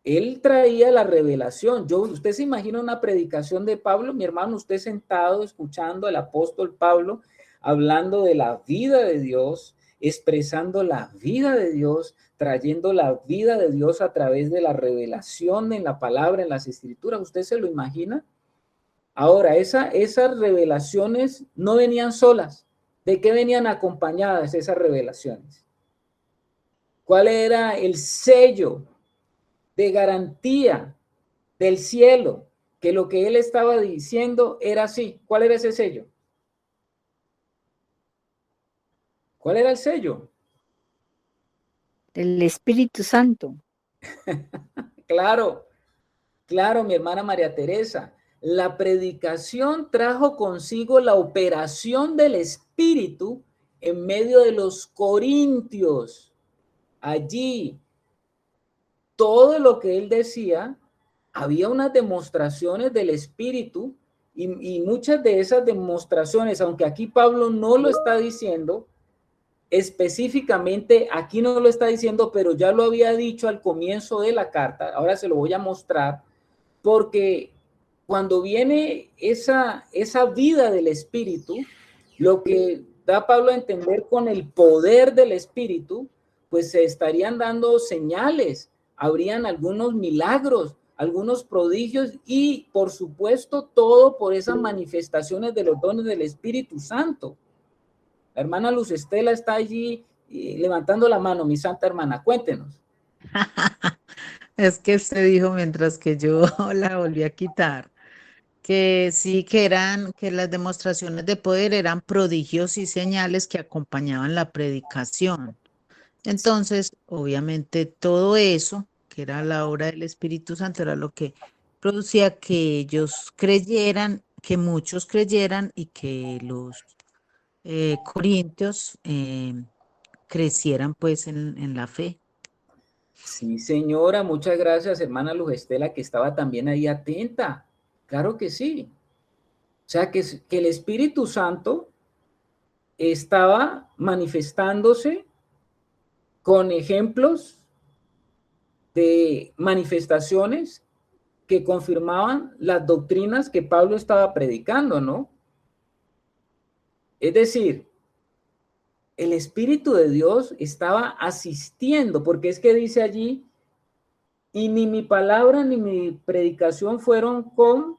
Él traía la revelación. Usted se imagina una predicación de Pablo, mi hermano, usted sentado escuchando al apóstol Pablo hablando de la vida de Dios, expresando la vida de Dios, trayendo la vida de Dios a través de la revelación en la palabra, en las escrituras. ¿Usted se lo imagina? Ahora, esas revelaciones no venían solas. ¿De qué venían acompañadas esas revelaciones? ¿Cuál era el sello de garantía del cielo? Que lo que él estaba diciendo era así. ¿Cuál era ese sello? ¿Cuál era el sello? El Espíritu Santo. Claro, claro, mi hermana María Teresa. La predicación trajo consigo la operación del Espíritu en medio de los corintios. Allí, todo lo que él decía, había unas demostraciones del Espíritu y muchas de esas demostraciones, aunque aquí Pablo no lo está diciendo, específicamente aquí no lo está diciendo, pero ya lo había dicho al comienzo de la carta, ahora se lo voy a mostrar, porque cuando viene esa vida del Espíritu, lo que da Pablo a entender con el poder del Espíritu, pues se estarían dando señales, habrían algunos milagros, algunos prodigios y por supuesto todo por esas manifestaciones de los dones del Espíritu Santo. La hermana Luz Estela está allí levantando la mano, mi santa hermana, cuéntenos. Es que usted dijo mientras que yo la volví a quitar, que sí, que las demostraciones de poder eran prodigios y señales que acompañaban la predicación. Entonces, obviamente, todo eso, que era la obra del Espíritu Santo, era lo que producía que ellos creyeran, que muchos creyeran y que los corintios crecieran pues en la fe. Sí, señora, muchas gracias, hermana Luz Estela, que estaba también ahí atenta. Claro que sí. O sea, que el Espíritu Santo estaba manifestándose con ejemplos de manifestaciones que confirmaban las doctrinas que Pablo estaba predicando, ¿no? Es decir, el Espíritu de Dios estaba asistiendo, porque es que dice allí, y ni mi palabra ni mi predicación fueron con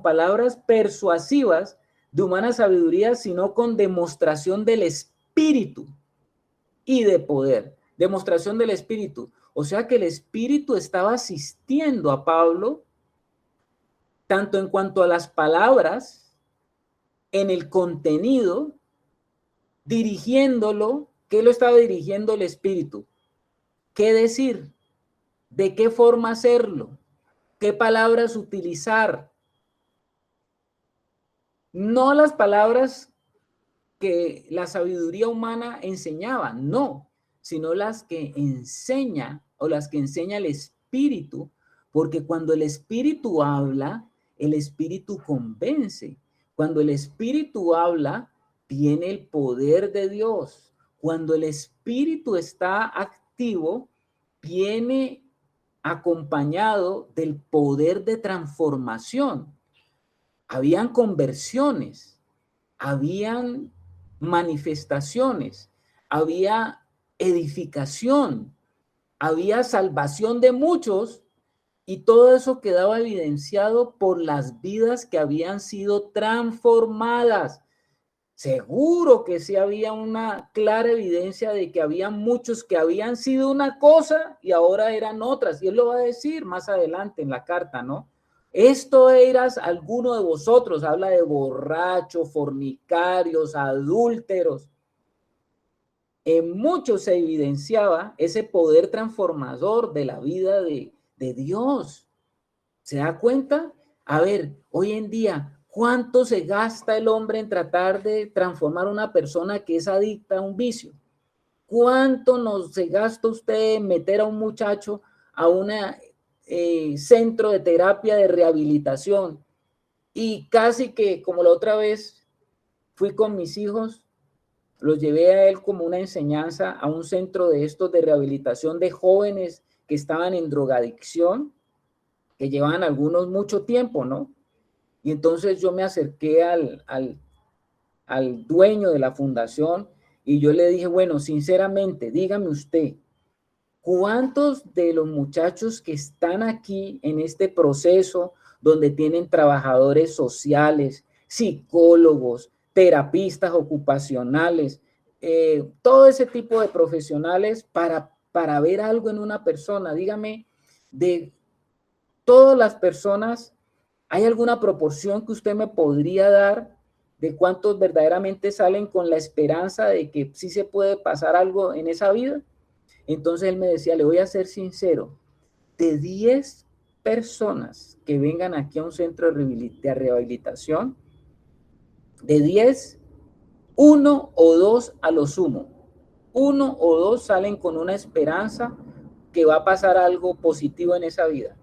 palabras persuasivas de humana sabiduría, sino con demostración del Espíritu y de poder. Demostración del Espíritu. O sea que el Espíritu estaba asistiendo a Pablo, tanto en cuanto a las palabras, en el contenido, dirigiéndolo. ¿Qué lo estaba dirigiendo el Espíritu? ¿Qué decir? ¿De qué forma hacerlo? ¿Qué palabras utilizar? No las palabras que la sabiduría humana enseñaba, no, sino las que enseña o las que enseña el Espíritu, porque cuando el Espíritu habla, el Espíritu convence. Cuando el Espíritu habla, tiene el poder de Dios. Cuando el Espíritu está activo, viene acompañado del poder de transformación. Habían conversiones, habían manifestaciones, había edificación, había salvación de muchos, y todo eso quedaba evidenciado por las vidas que habían sido transformadas. Seguro que sí había una clara evidencia de que había muchos que habían sido una cosa y ahora eran otras. Y él lo va a decir más adelante en la carta, ¿no? Esto eras alguno de vosotros. Habla de borrachos, fornicarios, adúlteros. En muchos se evidenciaba ese poder transformador de la vida de Dios. ¿Se da cuenta? A ver, hoy en día, ¿cuánto se gasta el hombre en tratar de transformar a una persona que es adicta a un vicio? ¿Cuánto se gasta usted en meter a un muchacho a un centro de terapia de rehabilitación? Y casi que, como la otra vez fui con mis hijos, los llevé a él como una enseñanza a un centro de estos de rehabilitación de jóvenes que estaban en drogadicción, que llevaban algunos mucho tiempo, ¿no? Y entonces yo me acerqué al dueño de la fundación y yo le dije, bueno, sinceramente, dígame usted, ¿cuántos de los muchachos que están aquí en este proceso donde tienen trabajadores sociales, psicólogos, terapistas ocupacionales, todo ese tipo de profesionales para ver algo en una persona? Dígame, de todas las personas, ¿hay alguna proporción que usted me podría dar de cuántos verdaderamente salen con la esperanza de que sí se puede pasar algo en esa vida? Entonces él me decía, le voy a ser sincero, de 10 personas que vengan aquí a un centro de rehabilitación, de 10, 1 o 2 a lo sumo. 1 o 2 salen con una esperanza que va a pasar algo positivo en esa vida.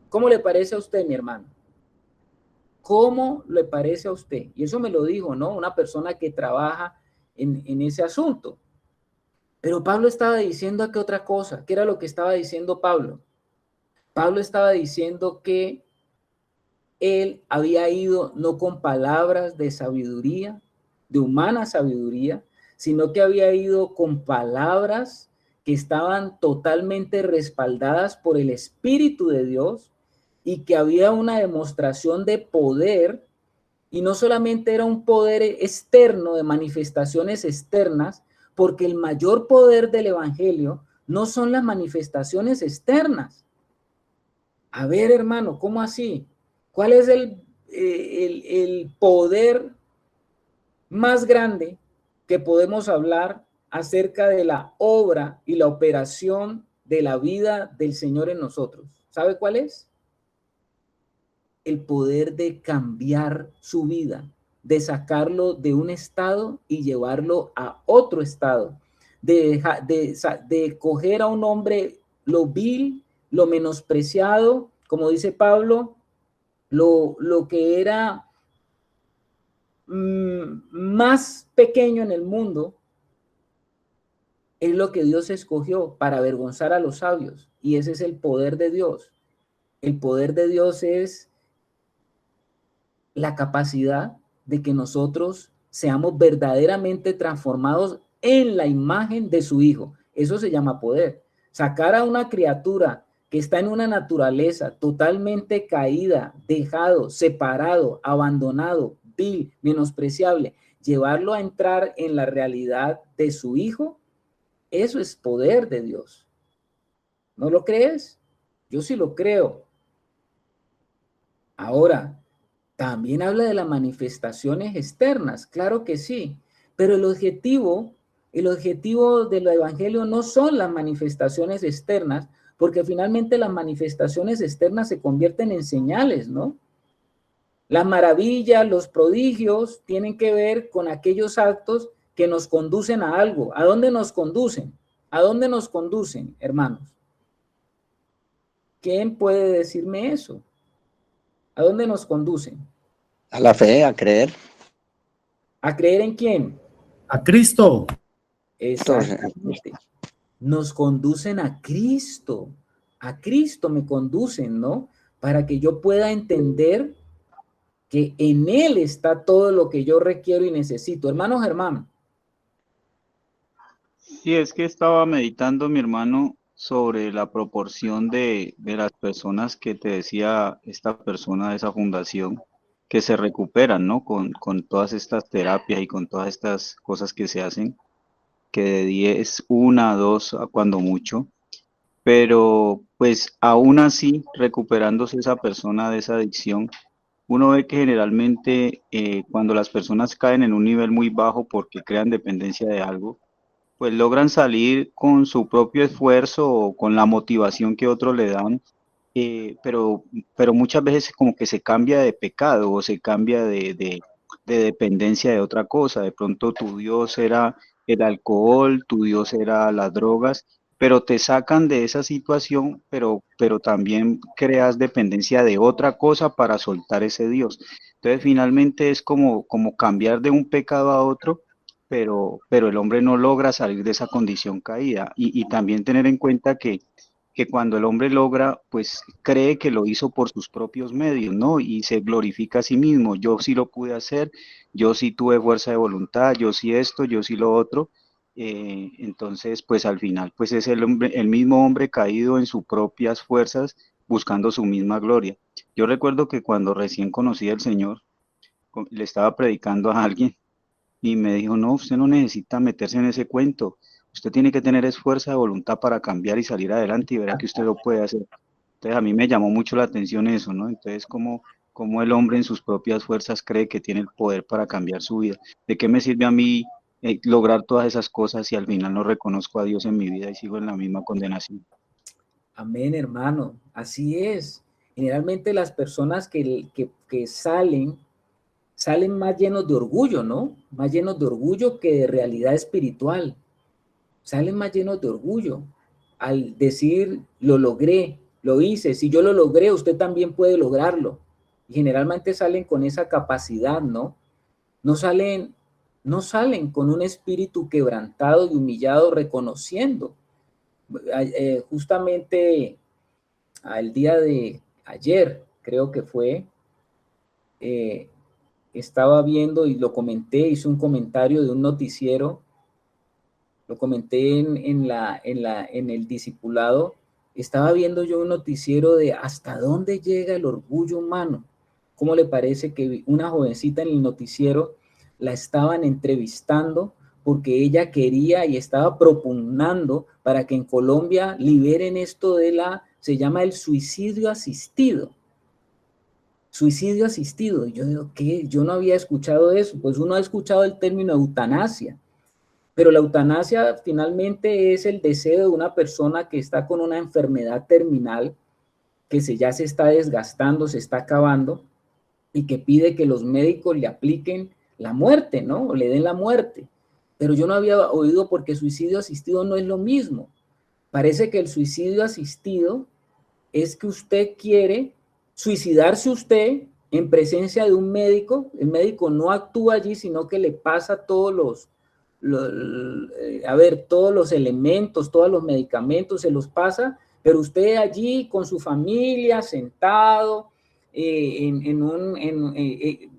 ¿Cómo le parece a usted, mi hermano? ¿Cómo le parece a usted? Y eso me lo dijo, ¿no? Una persona que trabaja en ese asunto. Pero Pablo estaba diciendo aquí otra cosa. ¿Qué era lo que estaba diciendo Pablo? Pablo estaba diciendo que él había ido no con palabras de sabiduría, de humana sabiduría, sino que había ido con palabras que estaban totalmente respaldadas por el Espíritu de Dios, y que había una demostración de poder, y no solamente era un poder externo, de manifestaciones externas, porque el mayor poder del Evangelio no son las manifestaciones externas. A ver, hermano, ¿cómo así? ¿Cuál es el poder más grande que podemos hablar acerca de la obra y la operación de la vida del Señor en nosotros? ¿Sabe cuál es? El poder de cambiar su vida, de sacarlo de un estado y llevarlo a otro estado, de coger a un hombre lo vil, lo menospreciado, como dice Pablo, lo que era más pequeño en el mundo, es lo que Dios escogió para avergonzar a los sabios, y ese es el poder de Dios. El poder de Dios es la capacidad de que nosotros seamos verdaderamente transformados en la imagen de su Hijo. Eso se llama poder. Sacar a una criatura que está en una naturaleza totalmente caída, dejado, separado, abandonado, vil, menospreciable, llevarlo a entrar en la realidad de su Hijo, eso es poder de Dios. ¿No lo crees? Yo sí lo creo. Ahora, también habla de las manifestaciones externas, claro que sí, pero el objetivo del evangelio no son las manifestaciones externas, porque finalmente las manifestaciones externas se convierten en señales, ¿no? Las maravillas, los prodigios tienen que ver con aquellos actos que nos conducen a algo. ¿A dónde nos conducen? ¿A dónde nos conducen, hermanos? ¿Quién puede decirme eso? ¿A dónde nos conducen? A la fe, a creer. ¿A creer en quién? A Cristo. Exactamente. Nos conducen a Cristo. A Cristo me conducen, ¿no? Para que yo pueda entender que en Él está todo lo que yo requiero y necesito. Hermano Germán. Sí, es que estaba meditando, mi hermano, sobre la proporción de las personas que te decía esta persona de esa fundación, que se recuperan, ¿no? Con todas estas terapias y con todas estas cosas que se hacen, que de 10, 1, 2, a cuando mucho, pero pues aún así, recuperándose esa persona de esa adicción, uno ve que generalmente cuando las personas caen en un nivel muy bajo porque crean dependencia de algo, pues logran salir con su propio esfuerzo o con la motivación que otros le dan, pero muchas veces como que se cambia de pecado o se cambia de dependencia de otra cosa. De pronto tu Dios era el alcohol, tu Dios era las drogas, pero te sacan de esa situación, pero también creas dependencia de otra cosa para soltar ese Dios. Entonces finalmente es como cambiar de un pecado a otro, pero el hombre no logra salir de esa condición caída. Y también tener en cuenta que cuando el hombre logra, pues cree que lo hizo por sus propios medios, ¿no? Y se glorifica a sí mismo. Yo sí lo pude hacer, yo sí tuve fuerza de voluntad, yo sí esto, yo sí lo otro. Entonces, pues al final, pues es el hombre, el mismo hombre caído en sus propias fuerzas, buscando su misma gloria. Yo recuerdo que cuando recién conocí al Señor, le estaba predicando a alguien y me dijo, no, usted no necesita meterse en ese cuento. Usted tiene que tener fuerza de voluntad para cambiar y salir adelante y verá que usted lo puede hacer. Entonces a mí me llamó mucho la atención eso, ¿no? Entonces como el hombre en sus propias fuerzas cree que tiene el poder para cambiar su vida. ¿De qué me sirve a mí lograr todas esas cosas si al final no reconozco a Dios en mi vida y sigo en la misma condenación? Amén, hermano. Así es. Generalmente las personas que salen más llenos de orgullo, ¿no? Más llenos de orgullo que de realidad espiritual. Salen más llenos de orgullo al decir, lo logré, lo hice. Si yo lo logré, usted también puede lograrlo. Y generalmente salen con esa capacidad, ¿no? No salen, no salen con un espíritu quebrantado y humillado reconociendo. Justamente al día de ayer, creo que fue, eh, estaba viendo y lo comenté, hice un comentario de un noticiero, lo comenté en el discipulado, estaba viendo yo un noticiero de hasta dónde llega el orgullo humano. ¿Cómo le parece que una jovencita en el noticiero la estaban entrevistando porque ella quería y estaba propugnando para que en Colombia liberen esto se llama el suicidio asistido? Suicidio asistido. Y yo digo, ¿qué? Yo no había escuchado eso. Pues uno ha escuchado el término eutanasia, pero la eutanasia finalmente es el deseo de una persona que está con una enfermedad terminal, que ya se está desgastando, se está acabando, y que pide que los médicos le apliquen la muerte, ¿no? O le den la muerte. Pero yo no había oído porque suicidio asistido no es lo mismo. Parece que el suicidio asistido es que usted quiere suicidarse usted en presencia de un médico. El médico no actúa allí, sino que le pasa todos todos los elementos, todos los medicamentos, se los pasa, pero usted allí con su familia, sentado,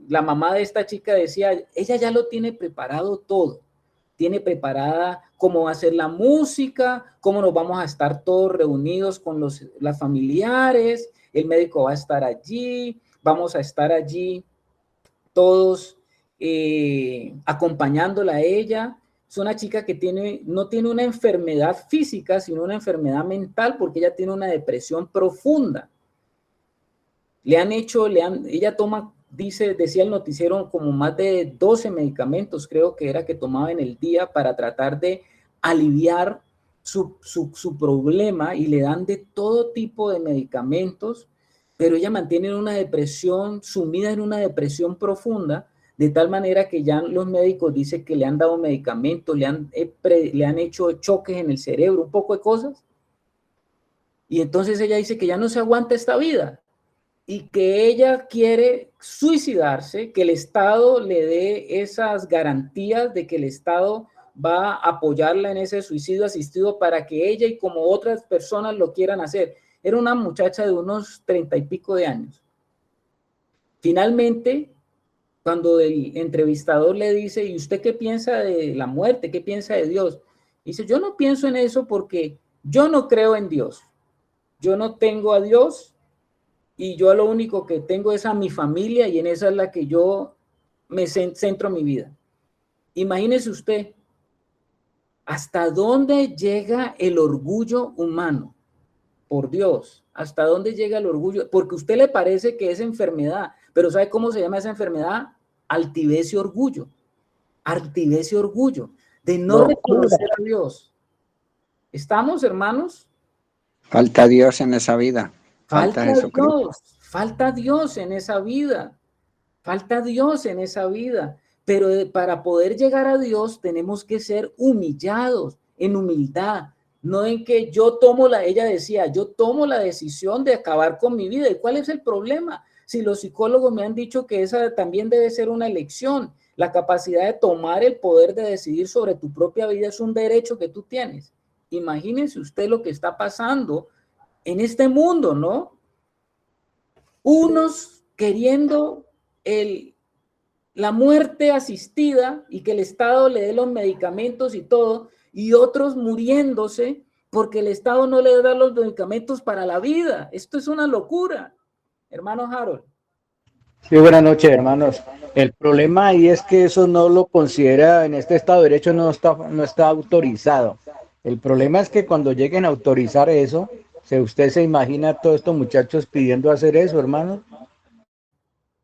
la mamá de esta chica decía, ella ya lo tiene preparado todo, tiene preparada cómo va a ser la música, cómo nos vamos a estar todos reunidos con las familiares, el médico va a estar allí, vamos a estar allí todos acompañándola a ella. Es una chica que no tiene una enfermedad física, sino una enfermedad mental, porque ella tiene una depresión profunda. Ella toma, decía el noticiero, como más de 12 medicamentos, creo que era que tomaba en el día para tratar de aliviar su problema, y le dan de todo tipo de medicamentos, pero ella mantiene una depresión, sumida en una depresión profunda, de tal manera que ya los médicos dicen que le han dado medicamentos, le han hecho choques en el cerebro, un poco de cosas. Y entonces ella dice que ya no se aguanta esta vida y que ella quiere suicidarse, que el Estado le dé esas garantías de que el Estado va a apoyarla en ese suicidio asistido para que ella y como otras personas lo quieran hacer. Era una muchacha de unos 30 y pico de años. Finalmente, cuando el entrevistador le dice, ¿y usted qué piensa de la muerte? ¿Qué piensa de Dios? Dice, yo no pienso en eso porque yo no creo en Dios. Yo no tengo a Dios y yo lo único que tengo es a mi familia y en esa es la que yo me centro mi vida. Imagínese usted, ¿hasta dónde llega el orgullo humano? Por Dios, ¿hasta dónde llega el orgullo? Porque a usted le parece que es enfermedad, pero ¿sabe cómo se llama esa enfermedad? Altivez y orgullo. Altivez y orgullo, de no reconocer a Dios. ¿Estamos, hermanos? Falta Dios en esa vida. Falta Jesucristo. Dios, falta Dios en esa vida. Falta Dios en esa vida. Pero para poder llegar a Dios tenemos que ser humillados, en humildad. No en que ella decía, yo tomo la decisión de acabar con mi vida. ¿Y cuál es el problema? Si los psicólogos me han dicho que esa también debe ser una elección, la capacidad de tomar el poder de decidir sobre tu propia vida es un derecho que tú tienes. Imagínense usted lo que está pasando en este mundo, ¿no? Unos queriendo la muerte asistida y que el Estado le dé los medicamentos y todo, y otros muriéndose porque el Estado no le da los medicamentos para la vida. Esto es una locura, hermano Harold. Sí, buenas noches, hermanos. El problema ahí es que eso no lo considera, en este Estado de Derecho no está autorizado. El problema es que cuando lleguen a autorizar eso, usted se imagina a todos estos muchachos pidiendo hacer eso, hermano.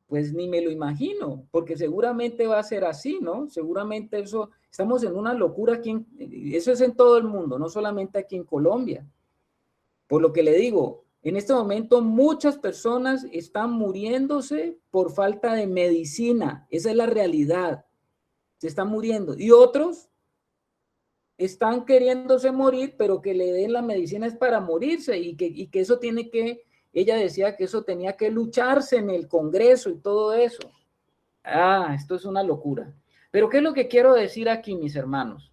Pues ni me lo imagino, porque seguramente va a ser así, ¿no? Seguramente eso, estamos en una locura aquí, eso es en todo el mundo, no solamente aquí en Colombia. Por lo que le digo, en este momento muchas personas están muriéndose por falta de medicina, esa es la realidad, se están muriendo. Y otros están queriéndose morir, pero que le den la medicina es para morirse y que eso tiene que... Ella decía que eso tenía que lucharse en el Congreso y todo eso. Esto es una locura. Pero ¿qué es lo que quiero decir aquí, mis hermanos?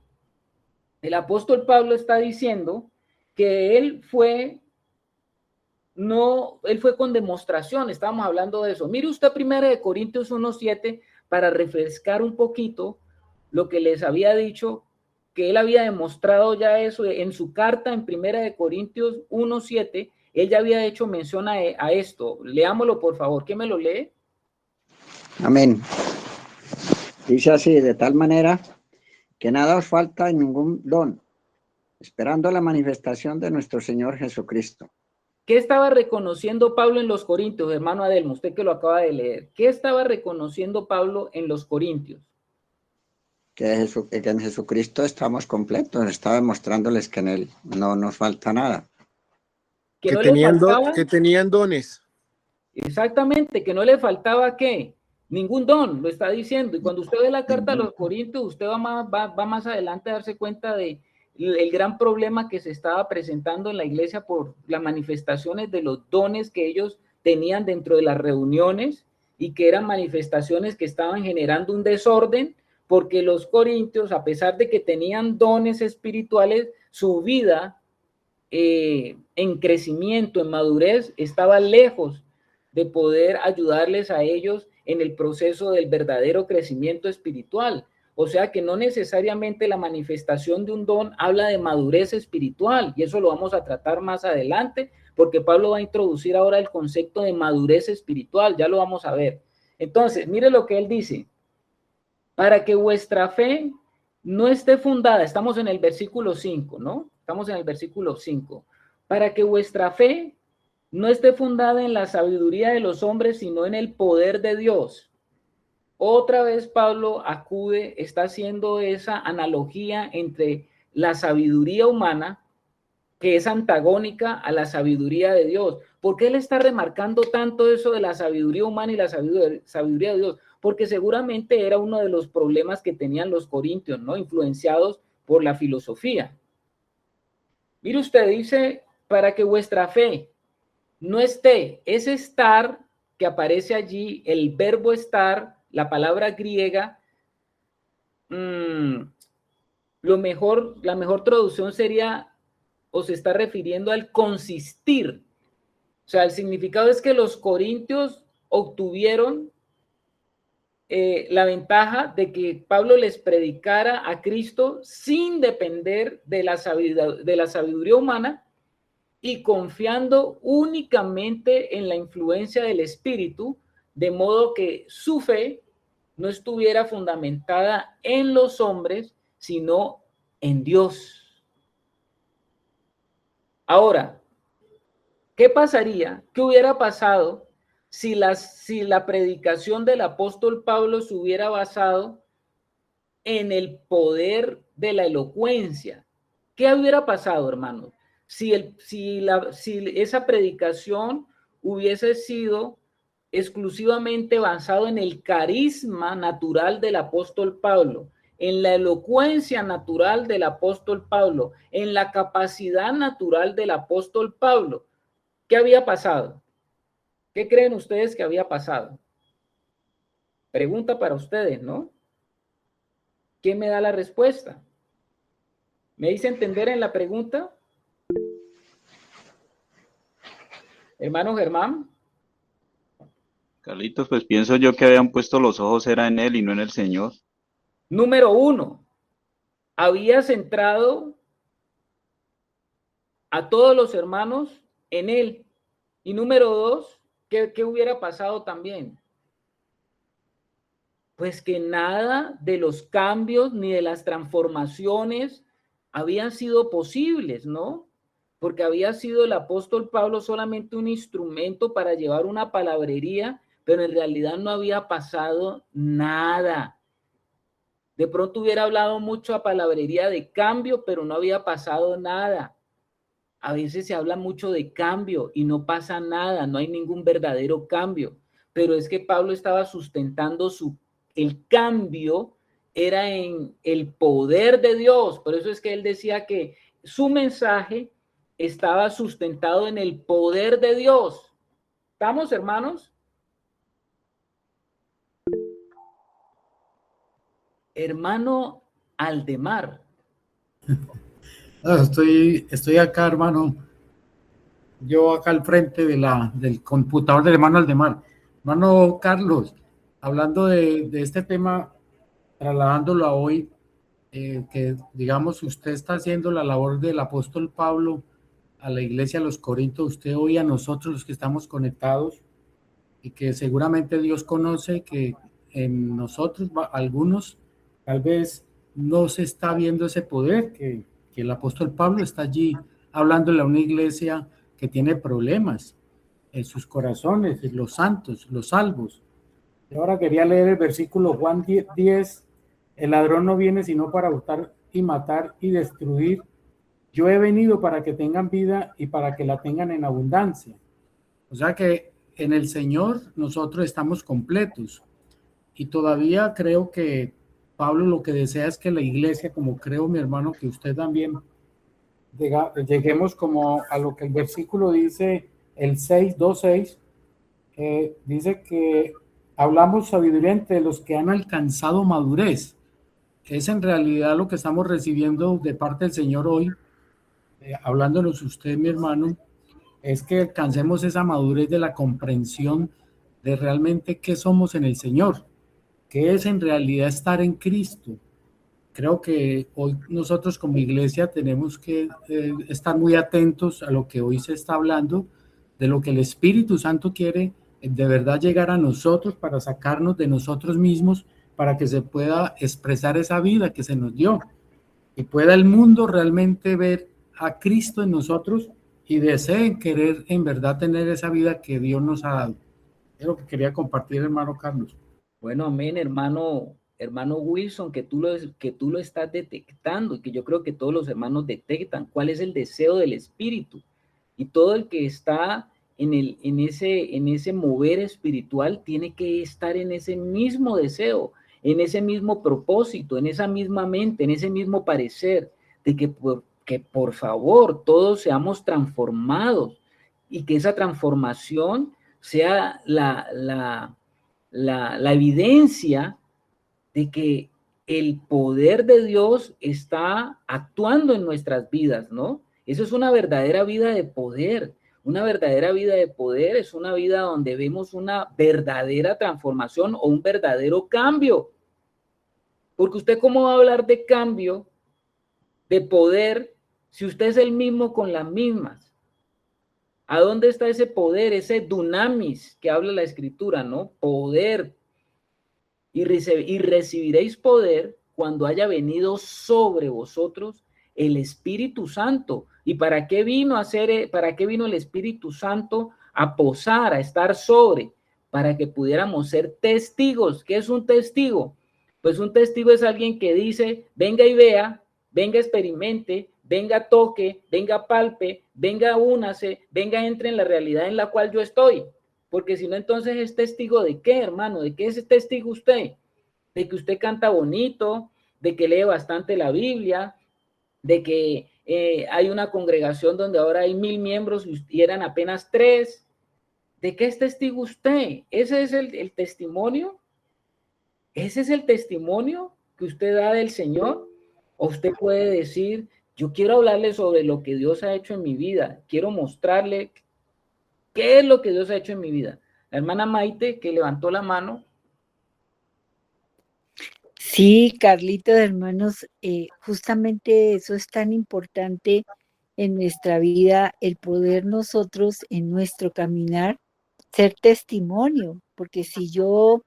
El apóstol Pablo está diciendo que él fue con demostración, estábamos hablando de eso. Mire usted 1 Corintios 1:7 para refrescar un poquito lo que les había dicho, que él había demostrado ya eso en su carta en 1 Corintios 1:7. Él ya había hecho mención a esto. Leámoslo, por favor. ¿Quién me lo lee? Amén. Dice así, de tal manera que nada os falta en ningún don, esperando la manifestación de nuestro Señor Jesucristo. ¿Qué estaba reconociendo Pablo en los Corintios, hermano Adelmo? Usted que lo acaba de leer. ¿Qué estaba reconociendo Pablo en los Corintios? Que en Jesucristo estamos completos. Está demostrándoles que en Él no nos falta nada. Que tenían dones. Exactamente, que no le faltaba ¿qué? Ningún don, lo está diciendo. Y cuando usted ve la carta a los Corintios, usted va más adelante a darse cuenta de el gran problema que se estaba presentando en la iglesia por las manifestaciones de los dones que ellos tenían dentro de las reuniones y que eran manifestaciones que estaban generando un desorden, porque los corintios, a pesar de que tenían dones espirituales, su vida en crecimiento, en madurez, estaba lejos de poder ayudarles a ellos en el proceso del verdadero crecimiento espiritual. O sea que no necesariamente la manifestación de un don habla de madurez espiritual, y eso lo vamos a tratar más adelante, porque Pablo va a introducir ahora el concepto de madurez espiritual, ya lo vamos a ver. Entonces, mire lo que él dice: para que vuestra fe no esté fundada, estamos en el versículo 5, ¿no? Estamos en el versículo 5. Para que vuestra fe no esté fundada en la sabiduría de los hombres, sino en el poder de Dios. Otra vez Pablo está haciendo esa analogía entre la sabiduría humana, que es antagónica a la sabiduría de Dios. ¿Por qué él está remarcando tanto eso de la sabiduría humana y la sabiduría de Dios? Porque seguramente era uno de los problemas que tenían los corintios, ¿no? Influenciados por la filosofía. Mire usted, dice, para que vuestra fe no esté, ese estar que aparece allí, el verbo estar, la palabra griega, la mejor traducción sería, o se está refiriendo al consistir. O sea, el significado es que los corintios obtuvieron la ventaja de que Pablo les predicara a Cristo sin depender de la sabiduría humana y confiando únicamente en la influencia del Espíritu, de modo que su fe no estuviera fundamentada en los hombres, sino en Dios. Ahora, ¿qué pasaría? ¿Qué hubiera pasado si la predicación del apóstol Pablo se hubiera basado en el poder de la elocuencia? ¿Qué hubiera pasado, hermanos? Si esa predicación hubiese sido exclusivamente basado en el carisma natural del apóstol Pablo, en la elocuencia natural del apóstol Pablo, en la capacidad natural del apóstol Pablo, ¿qué había pasado? ¿Qué creen ustedes que había pasado? Pregunta para ustedes, ¿no? ¿Quién me da la respuesta? ¿Me hice entender en la pregunta? Hermano Germán. Carlitos, pues pienso yo que habían puesto los ojos era en él y no en el Señor. Número 1, había centrado a todos los hermanos en él. Y número 2, ¿qué hubiera pasado también? Pues que nada de los cambios ni de las transformaciones habían sido posibles, ¿no? Porque había sido el apóstol Pablo solamente un instrumento para llevar una palabrería, pero en realidad no había pasado nada. De pronto hubiera hablado mucho a palabrería de cambio, pero no había pasado nada. A veces se habla mucho de cambio y no pasa nada, no hay ningún verdadero cambio. Pero es que Pablo estaba sustentando el cambio era en el poder de Dios. Por eso es que él decía que su mensaje estaba sustentado en el poder de Dios. ¿Estamos, hermanos? Hermano Aldemar. Estoy acá, hermano. Yo acá al frente del computador del hermano Aldemar. Hermano Carlos, hablando de este tema, trasladándolo a hoy, que digamos usted está haciendo la labor del apóstol Pablo a la iglesia de los Corintios, usted hoy a nosotros los que estamos conectados y que seguramente Dios conoce que en nosotros, algunos, tal vez no se está viendo ese poder que el apóstol Pablo está allí hablándole a una iglesia que tiene problemas en sus corazones, en los santos, los salvos. Y ahora quería leer el versículo Juan 10, el ladrón no viene sino para hurtar y matar y destruir. Yo he venido para que tengan vida y para que la tengan en abundancia. O sea que en el Señor nosotros estamos completos y todavía creo que Pablo lo que desea es que la iglesia, como creo mi hermano que usted también, lleguemos como a lo que el versículo dice, el 6:2-6, dice que hablamos sabiduría entre los que han alcanzado madurez. Es en realidad lo que estamos recibiendo de parte del Señor hoy, hablándonos usted, mi hermano, es que alcancemos esa madurez de la comprensión de realmente qué somos en el Señor, qué es en realidad estar en Cristo. Creo que hoy nosotros como iglesia tenemos que estar muy atentos a lo que hoy se está hablando, de lo que el Espíritu Santo quiere de verdad llegar a nosotros para sacarnos de nosotros mismos, para que se pueda expresar esa vida que se nos dio y pueda el mundo realmente ver a Cristo en nosotros y deseen querer en verdad tener esa vida que Dios nos ha dado. Es lo que quería compartir, hermano Carlos. Bueno, amén, hermano hermano Wilson, que tú lo estás detectando y que yo creo que todos los hermanos detectan cuál es el deseo del Espíritu. Y todo el que está en ese mover espiritual tiene que estar en ese mismo deseo, en ese mismo propósito, en esa misma mente, en ese mismo parecer, de que por favor todos seamos transformados y que esa transformación sea la evidencia de que el poder de Dios está actuando en nuestras vidas, ¿no? Eso es una verdadera vida de poder. Una verdadera vida de poder es una vida donde vemos una verdadera transformación o un verdadero cambio. Porque usted cómo va a hablar de cambio, de poder, si usted es el mismo con las mismas. ¿A dónde está ese poder, ese dunamis que habla la Escritura, ¿no? Poder. Y recibiréis poder cuando haya venido sobre vosotros el Espíritu Santo. ¿Y para qué vino para qué vino el Espíritu Santo? A posar, a estar sobre, para que pudiéramos ser testigos. ¿Qué es un testigo? Pues un testigo es alguien que dice, venga y vea, venga experimente, venga toque, venga palpe, venga únase, venga entre en la realidad en la cual yo estoy. Porque si no, entonces es testigo de qué, hermano, de qué es testigo usted, de que usted canta bonito, de que lee bastante la Biblia, de que hay una congregación donde ahora hay 1000 miembros y eran apenas 3. ¿De qué es testigo usted? ¿Ese es el testimonio? ¿Ese es el testimonio que usted da del Señor? ¿O usted puede decir, yo quiero hablarle sobre lo que Dios ha hecho en mi vida, quiero mostrarle qué es lo que Dios ha hecho en mi vida? La hermana Maite, que levantó la mano. Sí, Carlitos, hermanos, justamente eso es tan importante en nuestra vida, el poder nosotros en nuestro caminar ser testimonio, porque si yo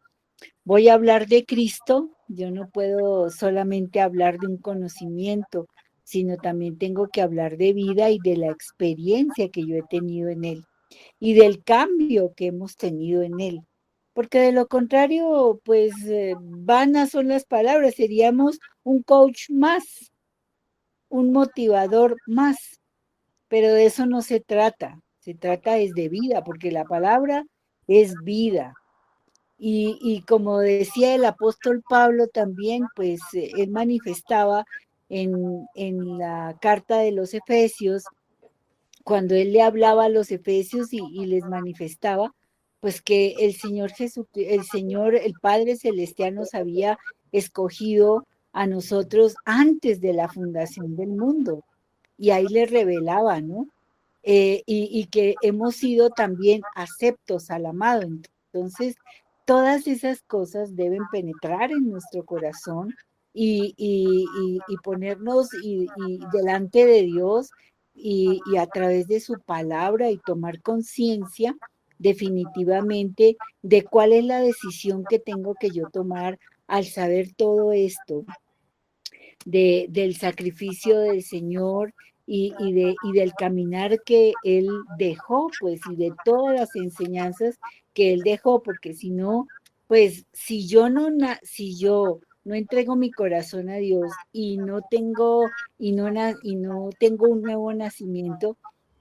voy a hablar de Cristo, yo no puedo solamente hablar de un conocimiento, sino también tengo que hablar de vida y de la experiencia que yo he tenido en Él y del cambio que hemos tenido en Él. Porque de lo contrario, pues vanas son las palabras, seríamos un coach más, un motivador más, pero de eso no se trata es de vida, porque la palabra es vida. Y como decía el apóstol Pablo también, pues él manifestaba en la carta de los Efesios, cuando él le hablaba a los Efesios y les manifestaba, pues que el Señor el Padre Celestial nos había escogido a nosotros antes de la fundación del mundo. Y ahí les revelaba, ¿no? Y que hemos sido también aceptos al amado. Entonces, todas esas cosas deben penetrar en nuestro corazón y ponernos delante de Dios y a través de su palabra y tomar conciencia definitivamente de cuál es la decisión que tengo que yo tomar al saber todo esto del sacrificio del Señor y del caminar que Él dejó, pues, y de todas las enseñanzas que Él dejó, porque si no, pues, si yo no entrego mi corazón a Dios y no tengo un nuevo nacimiento,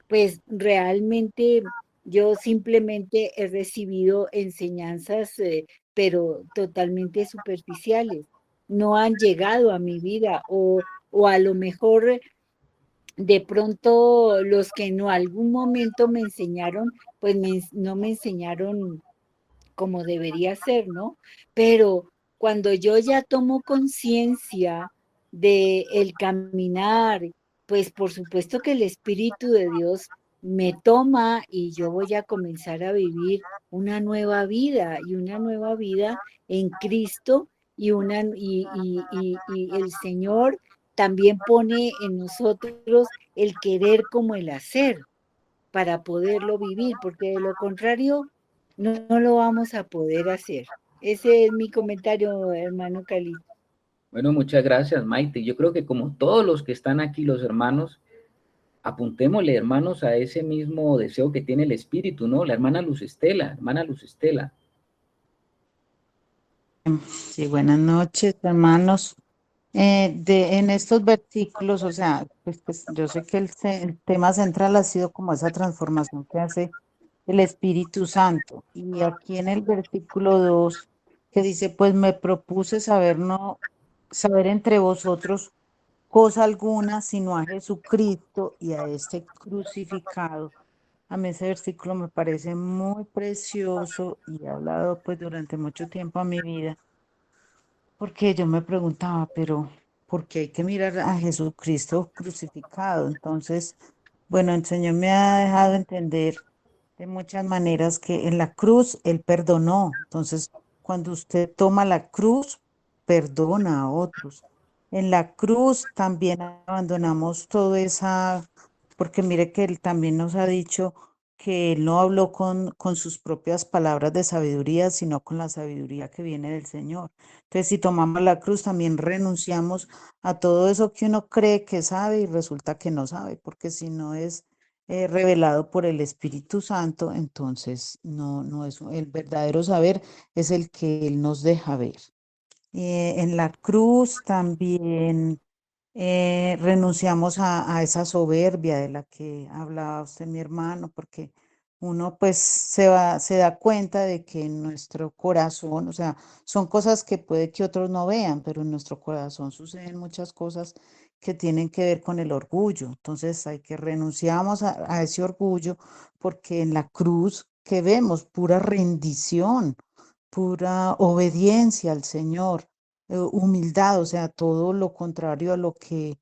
pues realmente yo simplemente he recibido enseñanzas, pero totalmente superficiales. No han llegado a mi vida o a lo mejor de pronto los que en algún momento me enseñaron, pues no me enseñaron como debería ser, ¿no? Pero cuando yo ya tomo conciencia de el caminar, pues por supuesto que el Espíritu de Dios me toma y yo voy a comenzar a vivir una nueva vida en Cristo y el Señor también pone en nosotros el querer como el hacer para poderlo vivir, porque de lo contrario no lo vamos a poder hacer. Ese es mi comentario, hermano Cali. Bueno, muchas gracias, Maite. Yo creo que como todos los que están aquí, los hermanos, apuntémosle, hermanos, a ese mismo deseo que tiene el Espíritu, ¿no? La hermana Luz Estela, hermana Luz Estela. Sí, buenas noches, hermanos. En estos versículos, o sea, pues yo sé que el tema central ha sido como esa transformación que hace el Espíritu Santo. Y aquí en el versículo 2, que dice, pues me propuse saber entre vosotros cosa alguna, sino a Jesucristo y a este crucificado. A mí ese versículo me parece muy precioso y ha hablado pues durante mucho tiempo a mi vida, porque yo me preguntaba, pero ¿por qué hay que mirar a Jesucristo crucificado? Entonces, bueno, el Señor me ha dejado entender de muchas maneras que en la cruz Él perdonó. Entonces, cuando usted toma la cruz, perdona a otros. En la cruz también abandonamos todo esa, porque mire que Él también nos ha dicho que Él no habló con sus propias palabras de sabiduría, sino con la sabiduría que viene del Señor. Entonces, si tomamos la cruz, también renunciamos a todo eso que uno cree que sabe y resulta que no sabe, porque si no es revelado por el Espíritu Santo, entonces no es el verdadero saber, es el que Él nos deja ver. En la cruz también renunciamos a esa soberbia de la que hablaba usted, mi hermano, porque uno pues se da cuenta de que en nuestro corazón, o sea, son cosas que puede que otros no vean, pero en nuestro corazón suceden muchas cosas que tienen que ver con el orgullo. Entonces hay que renunciamos a ese orgullo porque en la cruz que vemos pura rendición, pura obediencia al Señor, humildad, o sea, todo lo contrario a lo que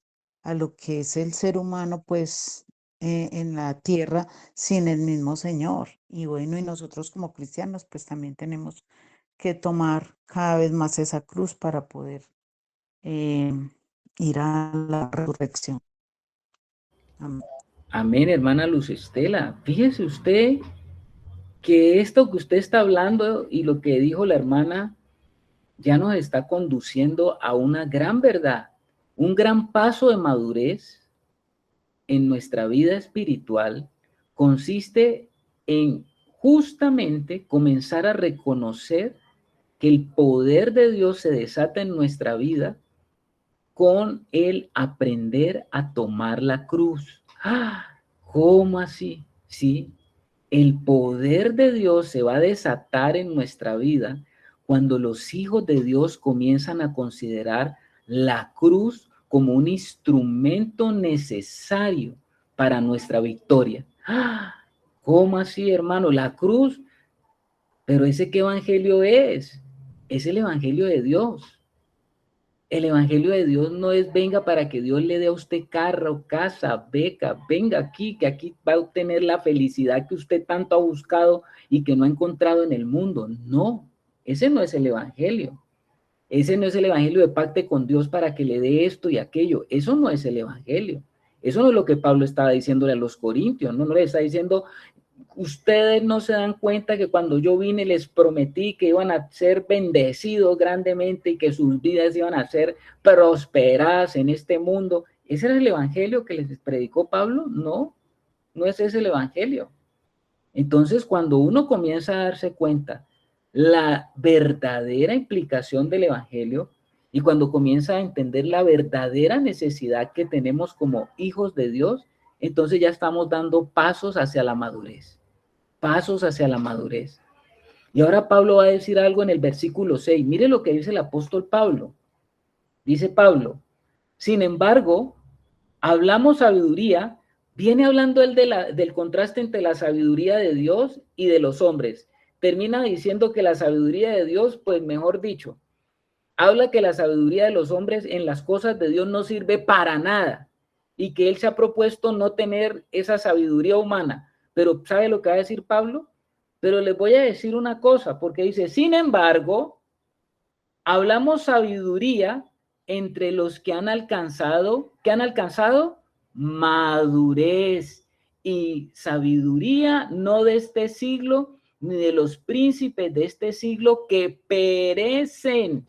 es el ser humano, pues en la tierra sin el mismo Señor. Y bueno, y nosotros como cristianos, pues también tenemos que tomar cada vez más esa cruz para poder eh, ir a la resurrección. Amén. Amén, hermana Luz Estela. Fíjese usted que esto que usted está hablando y lo que dijo la hermana ya nos está conduciendo a una gran verdad, un gran paso de madurez en nuestra vida espiritual consiste en justamente comenzar a reconocer que el poder de Dios se desata en nuestra vida con el aprender a tomar la cruz. ¡Ah! ¿Cómo así? Sí, el poder de Dios se va a desatar en nuestra vida cuando los hijos de Dios comienzan a considerar la cruz como un instrumento necesario para nuestra victoria. ¡Ah! ¿Cómo así, hermano? La cruz, pero ¿ese qué evangelio es? Es el evangelio de Dios. El evangelio de Dios no es venga para que Dios le dé a usted carro, casa, beca, venga aquí, que aquí va a obtener la felicidad que usted tanto ha buscado y que no ha encontrado en el mundo. No, ese no es el evangelio. Ese no es el evangelio de pacte con Dios para que le dé esto y aquello. Eso no es el evangelio. Eso no es lo que Pablo estaba diciéndole a los corintios. No le está diciendo, ustedes no se dan cuenta que cuando yo vine les prometí que iban a ser bendecidos grandemente y que sus vidas iban a ser prosperadas en este mundo. ¿Ese era el evangelio que les predicó Pablo? No, no es ese el evangelio. Entonces, cuando uno comienza a darse cuenta la verdadera implicación del evangelio y cuando comienza a entender la verdadera necesidad que tenemos como hijos de Dios, entonces ya estamos dando pasos hacia la madurez. Pasos hacia la madurez. Y ahora Pablo va a decir algo en el versículo 6. Mire lo que dice el apóstol Pablo. Dice Pablo, sin embargo, hablamos sabiduría, viene hablando él del contraste entre la sabiduría de Dios y de los hombres. Termina diciendo que la sabiduría de Dios, pues mejor dicho, habla que la sabiduría de los hombres en las cosas de Dios no sirve para nada y que él se ha propuesto no tener esa sabiduría humana. Pero ¿sabe lo que va a decir Pablo? Pero les voy a decir una cosa, porque dice, sin embargo, hablamos sabiduría entre los que han alcanzado madurez y sabiduría no de este siglo, ni de los príncipes de este siglo que perecen.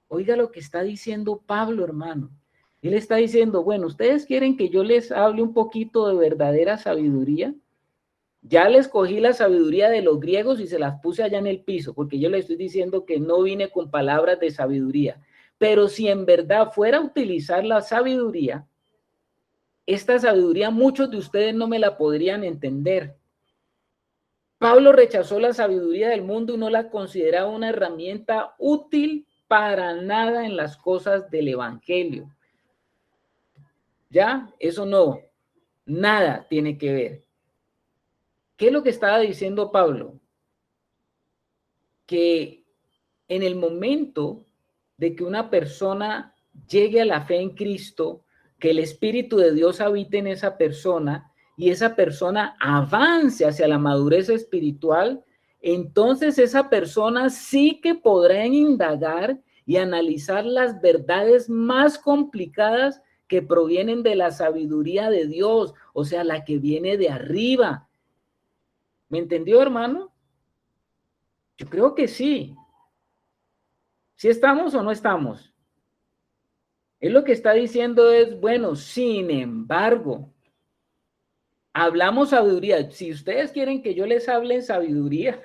Oiga lo que está diciendo Pablo, hermano. Él está diciendo, bueno, ¿ustedes quieren que yo les hable un poquito de verdadera sabiduría? Ya les cogí la sabiduría de los griegos y se las puse allá en el piso, porque yo les estoy diciendo que no vine con palabras de sabiduría. Pero si en verdad fuera a utilizar la sabiduría, esta sabiduría muchos de ustedes no me la podrían entender. Pablo rechazó la sabiduría del mundo y no la consideraba una herramienta útil para nada en las cosas del evangelio. Ya, eso no, nada tiene que ver. ¿Qué es lo que estaba diciendo Pablo? Que en el momento de que una persona llegue a la fe en Cristo, que el Espíritu de Dios habite en esa persona y esa persona avance hacia la madurez espiritual, entonces esa persona sí que podrá indagar y analizar las verdades más complicadas que provienen de la sabiduría de Dios, o sea, la que viene de arriba. ¿Me entendió, hermano? Yo creo que sí. ¿Sí estamos o no estamos? Él lo que está diciendo es, bueno, sin embargo, hablamos sabiduría. Si ustedes quieren que yo les hable en sabiduría,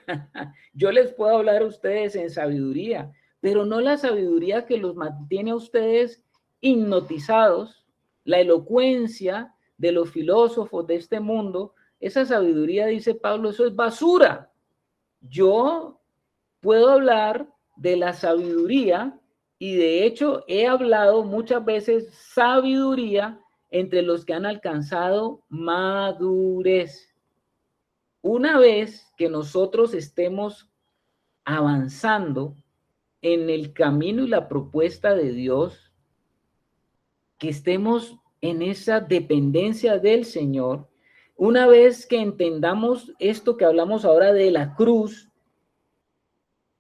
yo les puedo hablar a ustedes en sabiduría, pero no la sabiduría que los mantiene a ustedes hipnotizados, la elocuencia de los filósofos de este mundo. Esa sabiduría, dice Pablo, eso es basura. Yo puedo hablar de la sabiduría y de hecho he hablado muchas veces sabiduría entre los que han alcanzado madurez. Una vez que nosotros estemos avanzando en el camino y la propuesta de Dios, que estemos en esa dependencia del Señor, una vez que entendamos esto que hablamos ahora de la cruz,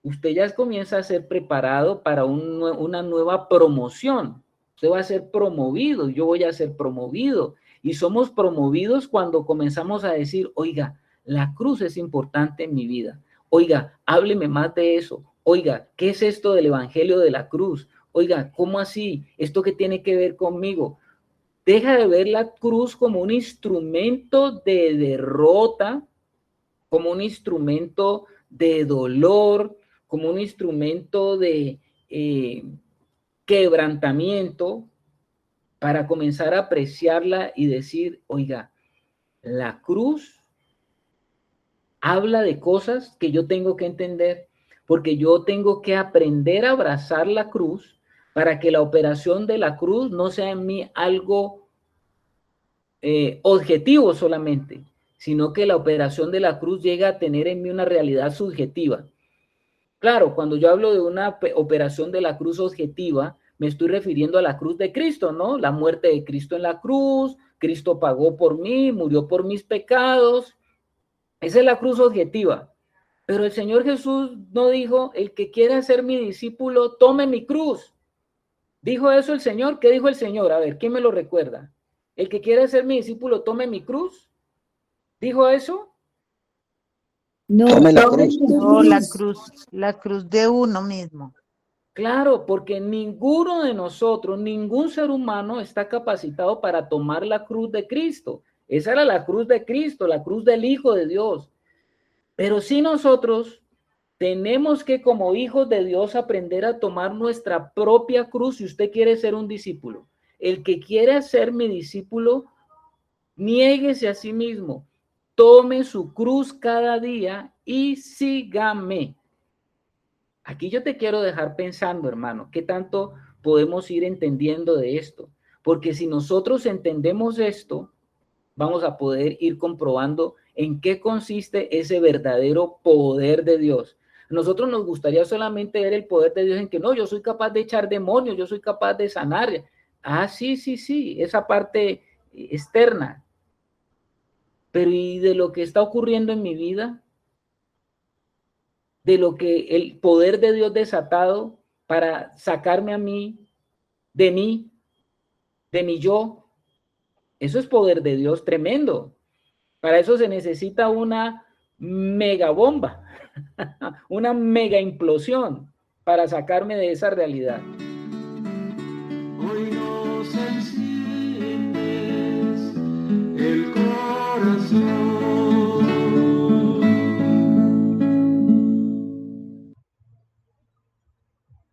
usted ya comienza a ser preparado para una nueva promoción. Usted va a ser promovido, yo voy a ser promovido. Y somos promovidos cuando comenzamos a decir, oiga, la cruz es importante en mi vida. Oiga, hábleme más de eso. Oiga, ¿qué es esto del evangelio de la cruz? Oiga, ¿cómo así? ¿Esto qué tiene que ver conmigo? Deja de ver la cruz como un instrumento de derrota, como un instrumento de dolor, como un instrumento de quebrantamiento, para comenzar a apreciarla y decir, oiga, la cruz habla de cosas que yo tengo que entender, porque yo tengo que aprender a abrazar la cruz para que la operación de la cruz no sea en mí algo objetivo solamente, sino que la operación de la cruz llegue a tener en mí una realidad subjetiva. Claro, cuando yo hablo de una operación de la cruz objetiva, me estoy refiriendo a la cruz de Cristo, ¿no? La muerte de Cristo en la cruz, Cristo pagó por mí, murió por mis pecados. Esa es la cruz objetiva. Pero el Señor Jesús no dijo, el que quiera ser mi discípulo, tome mi cruz. ¿Dijo eso el Señor? ¿Qué dijo el Señor? A ver, ¿quién me lo recuerda? El que quiera ser mi discípulo, tome mi cruz. ¿Dijo eso? No, No, la cruz de uno mismo. Claro, porque ninguno de nosotros, ningún ser humano está capacitado para tomar la cruz de Cristo. Esa era la cruz de Cristo, la cruz del Hijo de Dios. Pero sí nosotros tenemos que, como hijos de Dios, aprender a tomar nuestra propia cruz si usted quiere ser un discípulo. El que quiere ser mi discípulo, niéguese a sí mismo, tome su cruz cada día y sígame. Aquí yo te quiero dejar pensando, hermano, ¿qué tanto podemos ir entendiendo de esto? Porque si nosotros entendemos esto, vamos a poder ir comprobando en qué consiste ese verdadero poder de Dios. A nosotros nos gustaría solamente ver el poder de Dios en que no, yo soy capaz de echar demonios, yo soy capaz de sanar. Ah, sí, esa parte externa. Pero ¿y de lo que está ocurriendo en mi vida? De lo que el poder de Dios desatado para sacarme a mí, de mi yo. Eso es poder de Dios tremendo. Para eso se necesita una mega bomba, una mega implosión para sacarme de esa realidad. Oiga.